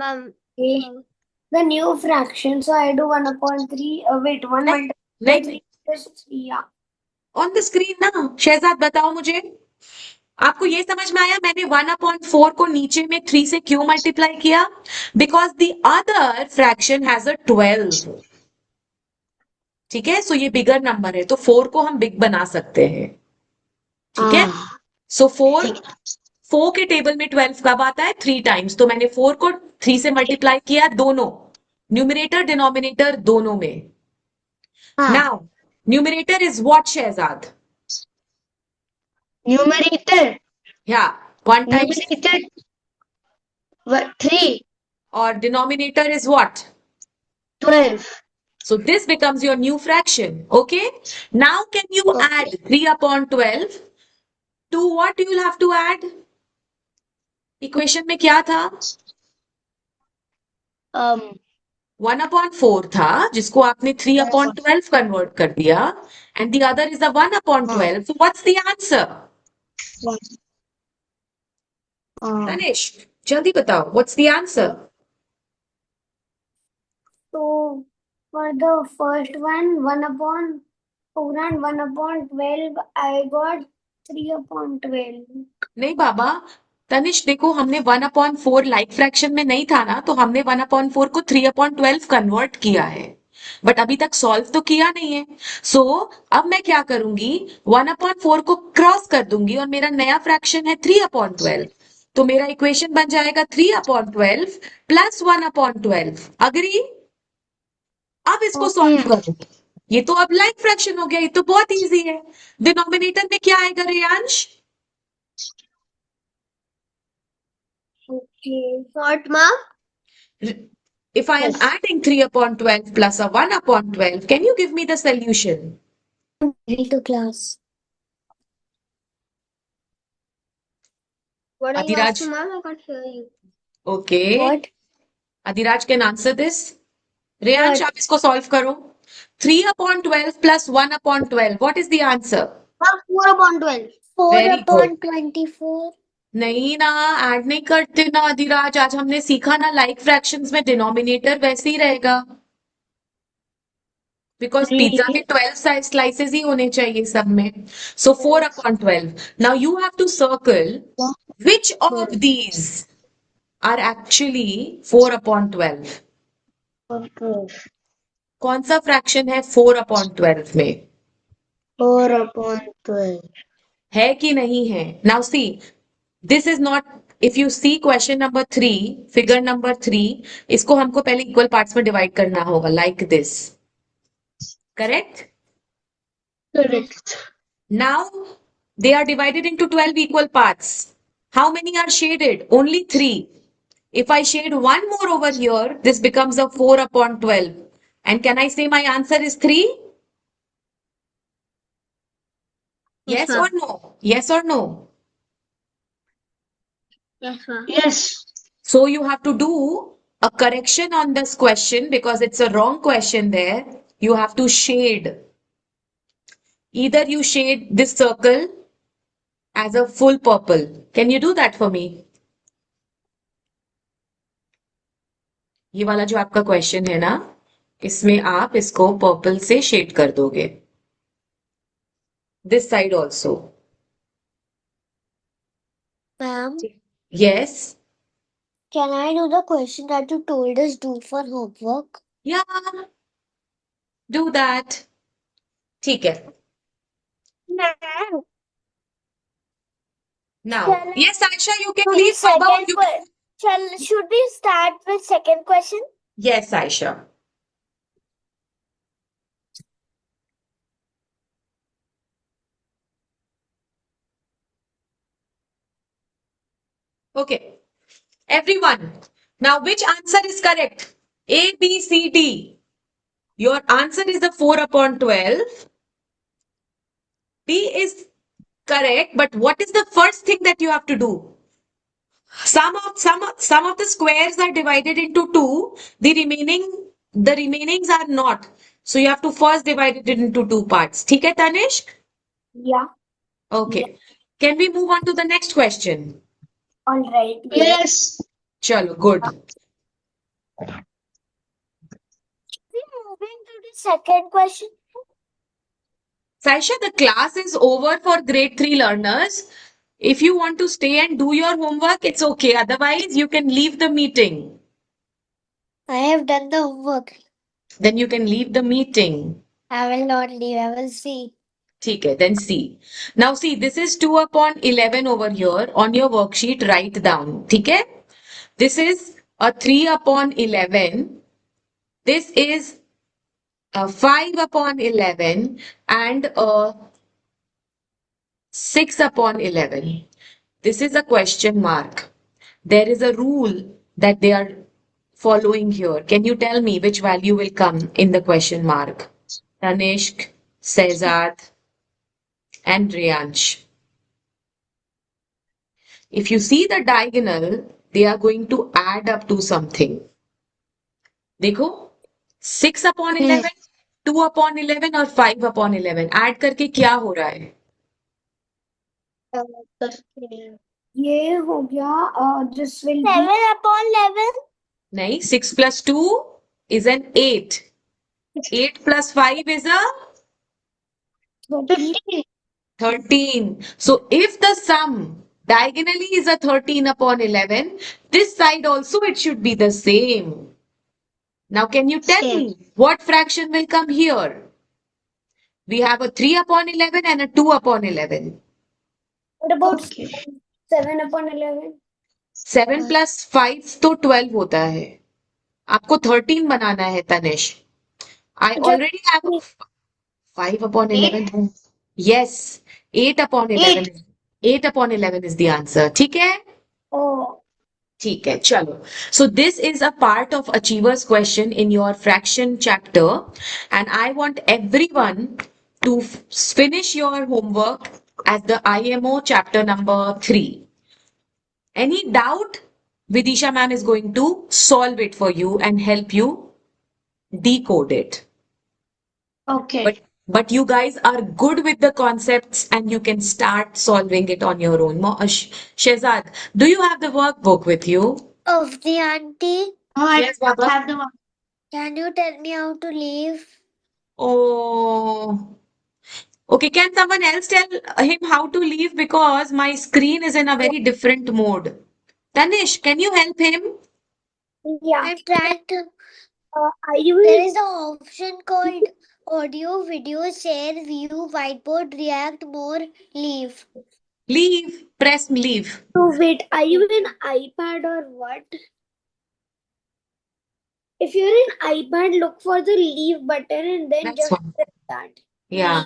Ma'am The new fraction. So I do 1/3. Wait, 1 नहीं multiplied by नहीं 3 plus 3. Yeah. On the screen ना. शहजाद बताओ मुझे, आपको ये समझ में आया मैंने 1/4 को नीचे में 3 से क्यों मल्टीप्लाई किया? Because the other fraction has a 12. ठीक है, सो ये बिगर नंबर है तो 4 को हम बिग बना सकते हैं. ठीक है, सो 4 के टेबल में 12 कब आता है? 3 टाइम्स. तो मैंने 4 को 3 से मल्टीप्लाई किया दोनों, न्यूमरेटर डिनोमिनेटर दोनों में. Now numerator is what Shahzad? Numerator या 1 टाइम्स. न्यूमरेटर 3 और denominator is what? 12 So this becomes your new fraction. Okay. Now can you add 3/12 to what you will have to add? Equation में क्या था? 1/4 था जिसको आपने 3/12 कन्वर्ट कर दिया, and the other is the 1/12. So what's the answer? Tanish, जल्दी बताओ, what's the answer? So for the first one, 1/4 and 1/12, I got 3/12. नहीं बाबा, तनिष देखो हमने 1/4 लाइक फ्रैक्शन में नहीं था ना, तो हमने 1/4 को 3/12 कन्वर्ट किया है, बट अभी तक सॉल्व तो किया नहीं है. सो अब मैं क्या करूंगी, 1/4 को क्रॉस कर दूंगी और मेरा नया फ्रैक्शन है 3/12. तो मेरा इक्वेशन बन जाएगा 3/12 प्लस 1/12. अग्री? अब इसको सॉल्व करो. ये तो अब लाइक फ्रैक्शन हो गया, ये तो बहुत इजी है. डिनोमिनेटर में क्या आएगा Reyansh? Okay. what ma'am If I am adding 3/12 plus a 1/12, can you give me the solution? Read the class. what are you Adiraj. asking ma'am I can't hear you Okay. What? Adiraj can answer this. Reyansh, What? आप इसको solve करो. 3/12 plus 1/12. What is the answer? ma'am 4/12 4 Very upon good. 24. नहीं ना, add नहीं करते ना अधिराज. आज हमने सीखा ना लाइक फ्रैक्शंस में डिनोमिनेटर वैसे ही रहेगा, बिकॉज पिज्जा में 12 स्लाइसेस ही होने चाहिए सब में. So 4/12. Now you have to circle which of these are actually 4/12. कौन सा फ्रैक्शन है 4/12 में? 4/12 है कि नहीं है? Now see, this is not, if you see question number 3, figure number 3, इसको हमको पहले इक्वल पार्ट्स में डिवाइड करना होगा like this. Correct? correct Now they are divided into 12 equal parts. How many are shaded? Only 3. If I shade one more over here, this becomes a 4/12. And can I say my answer is 3? Yes or ma'am. no? Yes or no? Yes ma'am yes So you have to do a correction on this question because it's a wrong question there. You have to shade. Either you shade this circle as a full purple. Can you do that for me? ये वाला जो आपका question है ना, इसमें आप इसको purple से शेड कर दोगे. This side also. Ma'am, yes. can I do the question that you told us do for homework? या डू दैट. ठीक है. Now Shall yes Ayesha, you can do the leave. second You question? Should we start with second question? yes Ayesha. Okay, everyone, now which answer is correct? A, B, C, D. Your answer is the 4 upon 12. B is correct, but what is the first thing that you have to do? Some of the squares are divided into two. The remainings are not. So you have to first divide it into two parts. ठीक है, Tanishq? Yeah. Okay. Can we move on to the next question? All right. Yes. Chalo, good. We're moving to the second question. Saisha, the class is over for grade 3 learners. If you want to stay and do your homework, it's okay. Otherwise, you can leave the meeting. I have done the homework. Then you can leave the meeting. I will not leave. I will see. ठीक है, then see. Now see, this is 2 upon 11 over here. On your worksheet, write down. ठीक है? This is a 3 upon 11. This is a 5 upon 11 and a 6 upon 11. This is a question mark. There is a rule that they are following here. Can you tell me which value will come in the question mark? Tanishq, Sehzad, and Riyansh. If you see the diagonal, they are going to add up to something. देखो 6 upon 11, 2 upon 11 और 5 upon 11 add करके क्या हो रहा है? ये हो गया this will 7 upon 11. नहीं, 6 plus 2 is an 8. 8 plus 5 is a 13. 13. So if the sum diagonally is a 13 upon 11, this side also it should be the same. Now can you tell Same. me what fraction will come here? We have a 3 upon 11 and a 2 upon 11. What about Okay. 7 upon 11? 7 plus 5 तो 12 होता है. आपको 13 बनाना है, Tanish. I already have 5 upon 11. Yes, 8 upon 11. 8 upon 11 is the answer. ठीक है? Oh. ठीक है, चलो. So this is a part of Achievers question in your fraction chapter, and I want everyone to finish your homework as the IMO chapter number 3. Any doubt? Vidisha ma'am is going to solve it for you and help you decode it. Okay. But you guys are good with the concepts and you can start solving it on your own. Shehzad, do you have the workbook with you? Of the auntie, Yes, Baba. Have the one. can you tell me how to leave? Oh, okay. Can someone else tell him how to leave because my screen is in a very different mode? Tanish, can you help him? Yeah. I'm trying to. There is an option called audio, video, share, view, whiteboard, react, more, leave. Leave. Press leave. So wait, are you in iPad or what? If you're in iPad, look for the leave button and then That's just one. press that. Yeah.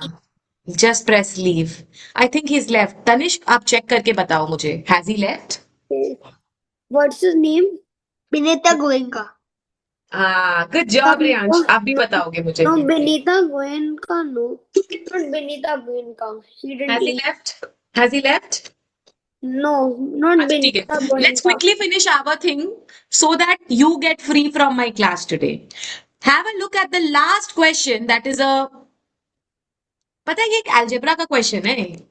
Just press leave. I think he's left. Tanish, आप check करके बताओ मुझे. Has he left? What's his name? Binita Goenka. Good job, Riyansh. आप भी बताओगे मुझे. No, Benita Goenka, no. Not Benita Goenka. He didn't Has he leave. left? Has he left? No, not अच्छा, ठीक Benita है. Let's Goenka. quickly finish our thing so that you get free from my class today. Have a look at the last question. That is a पता है ये एक algebra का question है.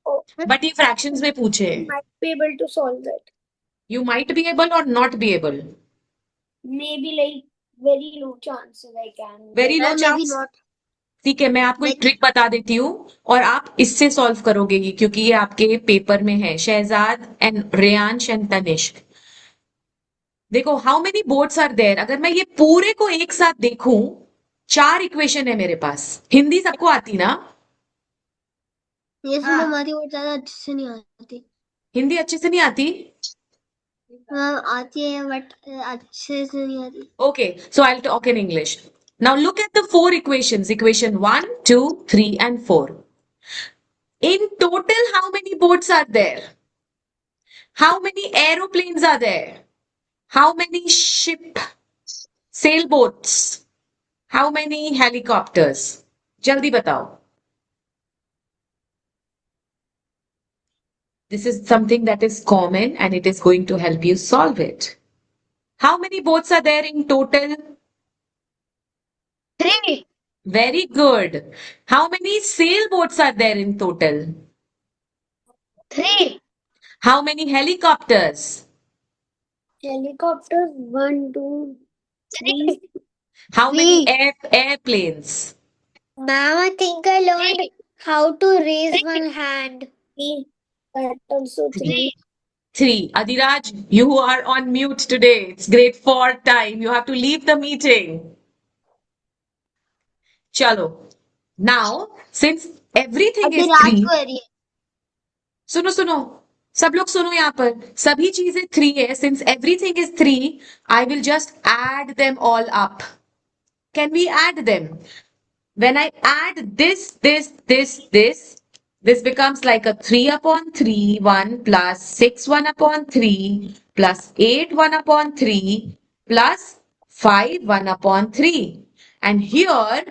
Oh, But ये fractions में पूछे. I might be able to solve it. You might be able or not be able. Maybe like very low chances I can. Very low Maybe chance. not. ठीक है, मैं आपको एक trick बता देती हूँ और आप इससे सॉल्व करोगे ये क्योंकि ये आपके पेपर में है. Shahzad and Reyansh and Tanishk. देखो how many boards are there. अगर मैं ये पूरे को एक साथ देखूं, 4 इक्वेशन है मेरे पास. हिंदी सबको आती ना? ये सुनो हमारी और ज्यादा अच्छे से नहीं आती. हिंदी अच्छे से नहीं आती? हाँ आती है बट अच्छे से नहीं आती. Okay, so I'll talk in English. Now look at the 4 equations. Equation 1, 2, 3 and 4. In total, how many boats are there? How many aeroplanes are there? How many sailboats? How many helicopters? जल्दी बताओ. This is something that is common and it is going to help you solve it. How many boats are there in total? 3. Very good. How many sailboats are there in total? 3. How many helicopters? Helicopters 1, 2, 3. How many Three. airplanes? Ma'am, I think I learned how to raise one hand. 3. That also 3. Three. Adiraj, you are on mute today. It's grade 4 time. You have to leave the meeting. Chalo. Now, since everything is Abhiraj three, को area सुनो सुनो सब लोग सुनो यहाँ पर सभी चीजें थ्री है since everything is three I will just add them all up can we add them when I add this becomes like a 3 upon 3 1 plus 6 1 upon 3 plus 8 1 upon 3 plus 5 1 upon 3 and here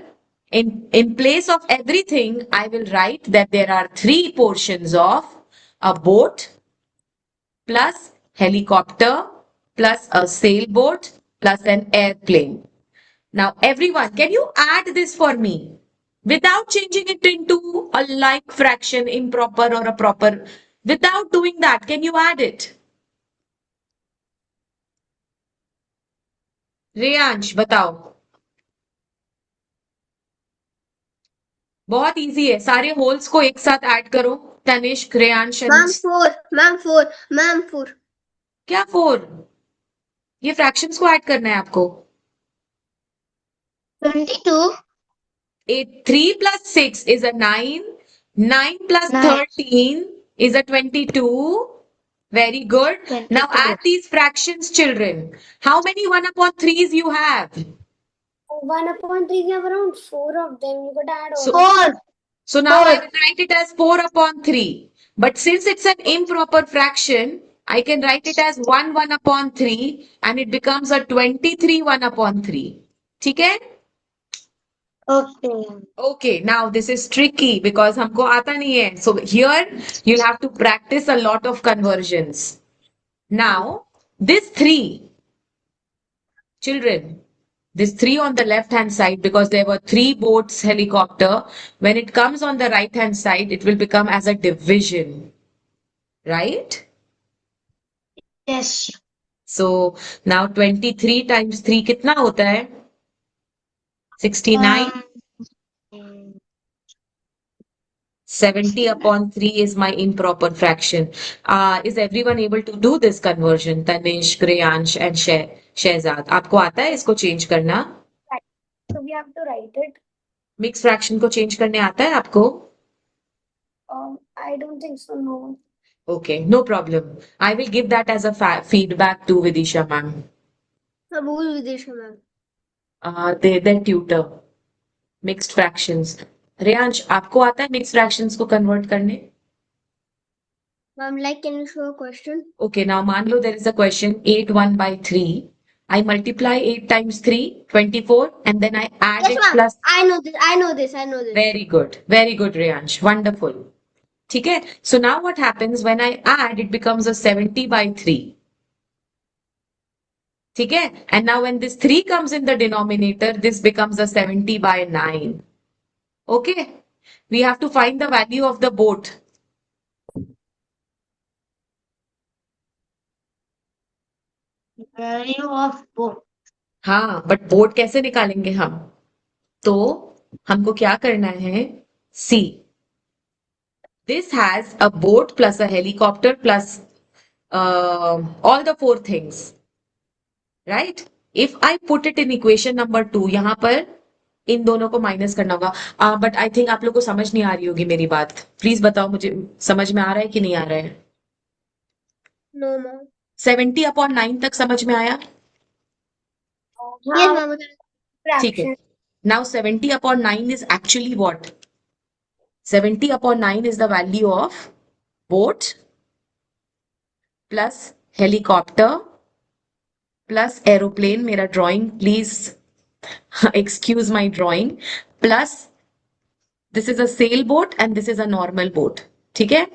in place of everything I will write that there are three portions of a boat plus helicopter plus a sailboat plus an airplane. Now, everyone, can you add this for me without changing it into a like fraction, improper or a proper? Without doing that, can you add it? Reyansh बताओ. बहुत easy है सारे holes को एक साथ add करो. Tanishq Reyansh ma'am four क्या 4? ये फ्रैक्शंस को ऐड करना है आपको. 22 3 plus 6 is a 9. 9 plus 13 is a 22. Very good. Now add these fractions, children. How many 1 upon 3s you have? 1 upon 3, we have around 4 of them. You could add all. So, four so now I will write it as 4 upon 3. But since it's an improper fraction, I can write it as 1 1 upon 3 and it becomes a 23 1 upon 3. Okay? Okay. Okay, now this is tricky because हमको आता नहीं है. So here you'll have to practice a lot of conversions. Now, this 3, children, this 3 on the left hand side because there were 3 boats, helicopter. When it comes on the right hand side, it will become as a division. Right? Yes So now 23 times 3 कितना होता है? 69. 70 upon 3 is my improper fraction. Is everyone able to do this conversion? Tanish, Griyansh and Shehzad. आपको आता है इसको change करना? So we have to write it. Mixed fraction को change करने आता है आपको? I don't think so, no. Okay, no problem. I will give that as a feedback to Vidisha ma'am. कबूल Vidisha ma'am Their tutor. Mixed fractions. Reyansh आपको आता है mixed fractions को convert करने? Ma'am like can you show a question Okay, now मान लो there is a question 8 1 by 3. I multiply 8 times 3, 24, and then I add yes it ma'am plus. I know this Very good, Reyansh. Wonderful. ठीक है? So now what happens when I add, it becomes a 70 by 3. ठीक है? And now when this 3 comes in the denominator, this becomes a 70 by 9. Okay? We have to find the value of the boat. Value of boat हाँ, but boat कैसे निकालेंगे हम? तो हमको क्या करना है? See, this has a boat plus a helicopter plus all the 4 things. Right? If I put it in equation number 2, यहाँ पर इन दोनों को माइनस करना होगा. बट आई थिंक आप लोग को समझ नहीं आ रही होगी मेरी बात. प्लीज बताओ मुझे समझ में आ रहा है कि नहीं आ रहा है? नो मैम 70 अपॉन 9 तक समझ में आया? यस मैम ठीक है. Now 70 upon 9 is actually what? 70 upon 9 is the value of boat plus helicopter plus aeroplane. मेरा drawing please excuse my drawing, plus this is a sailboat and this is a normal boat. ठीक है?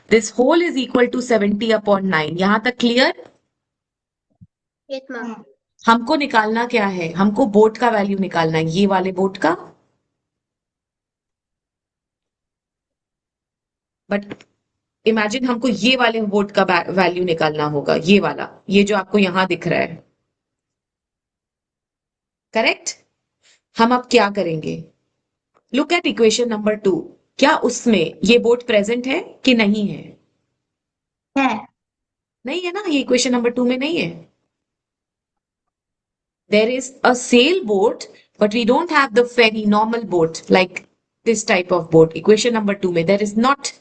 This whole is equal to 70/9. यहां तक clear? Yes, ma'am. हमको निकालना क्या है? हमको बोट का वैल्यू निकालना है, ये वाले बोट का. बट इमेजिन हमको ये वाले बोट का वैल्यू निकालना होगा, ये वाला, ये जो आपको यहां दिख रहा है. करेक्ट? हम अब क्या करेंगे? Look at equation number 2. क्या उसमें ये बोट प्रेजेंट है कि नहीं है? है. नहीं है ना, ये इक्वेशन नंबर 2 में नहीं है. There is a sailboat, but we don't have the ferry, normal boat, like this type of boat. Equation number 2 में there is not,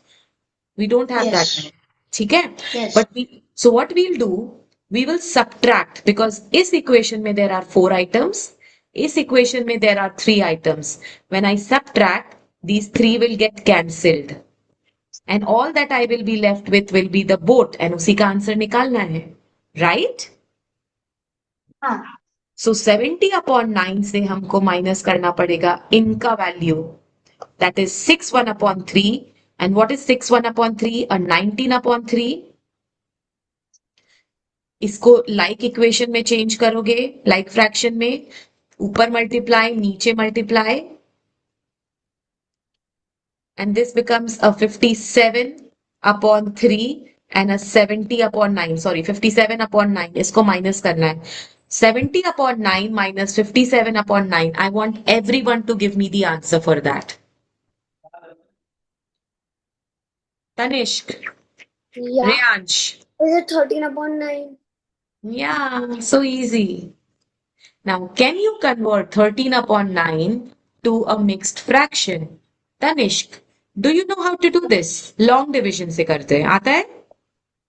we don't have that. ठीक है? Yes. But so what we'll do, we will subtract, because इस equation में there are 4 items. इस equation में there are 3 items. When I subtract, these 3 will get cancelled. And all that I will be left with will be the boat. And उसी का answer निकालना है. Right? हाँ. So 70/9 से हमको माइनस करना पड़ेगा इनका value. That is 6/1/3. And what is 6/1/3? 19/3. इसको लाइक इक्वेशन में चेंज करोगे, लाइक फ्रैक्शन में, ऊपर मल्टीप्लाई, नीचे multiply, and this becomes a 57/3 and a 70/9. Sorry, 57/9. इसको माइनस करना है. 70/9 minus 57/9. I want everyone to give me the answer for that. Tanishq, Yeah. Riyansh. Is it 13/9? Yeah, so easy. Now, can you convert 13/9 to a mixed fraction? Tanishq, do you know how to do this? Long division से करते हैं. आता है?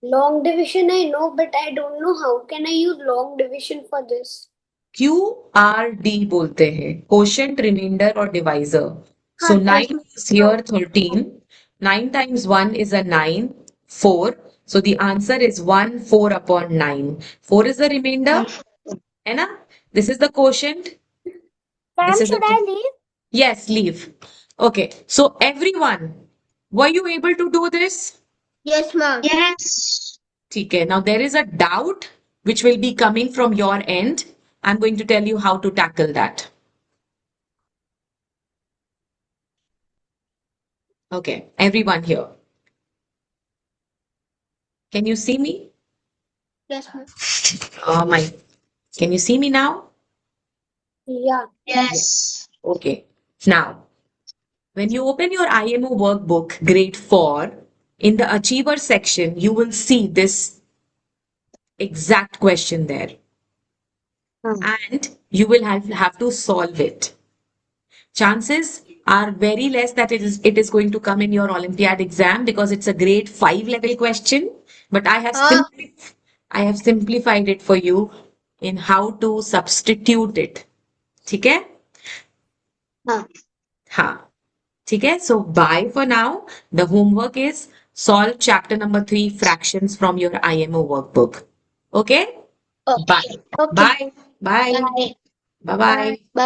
Long division I know, but I don't know how can I use long division for this. QRD बोलते हैं, quotient, remainder और divisor. So 9 is here 13. 9 times 1 is a 9. 4. So the answer is 1/4/9. 4 is the remainder. है ना? This is the quotient. Ma'am, This is should the... I leave? Yes, leave. Okay. So everyone, were you able to do this? Yes, ma'am. Yes. ठीक है. Now there is a doubt which will be coming from your end. I'm going to tell you how to tackle that. Okay, everyone here. Can you see me? Yes, ma'am. Oh my. Can you see me now? Yeah. Yes. Okay. Now, when you open your IMO workbook, grade 4, in the Achiever section, you will see this exact question there. And you will have to solve it. Chances are very less that it is going to come in your Olympiad exam because it's a grade 5 level question. But I have simplified it for you in how to substitute it. ठीक है? हाँ. ठीक है? So bye for now. The homework is solve chapter number 3 fractions from your IMO workbook. Okay? Okay. Bye. Okay. Bye. Bye. Bye. Bye bye. Bye.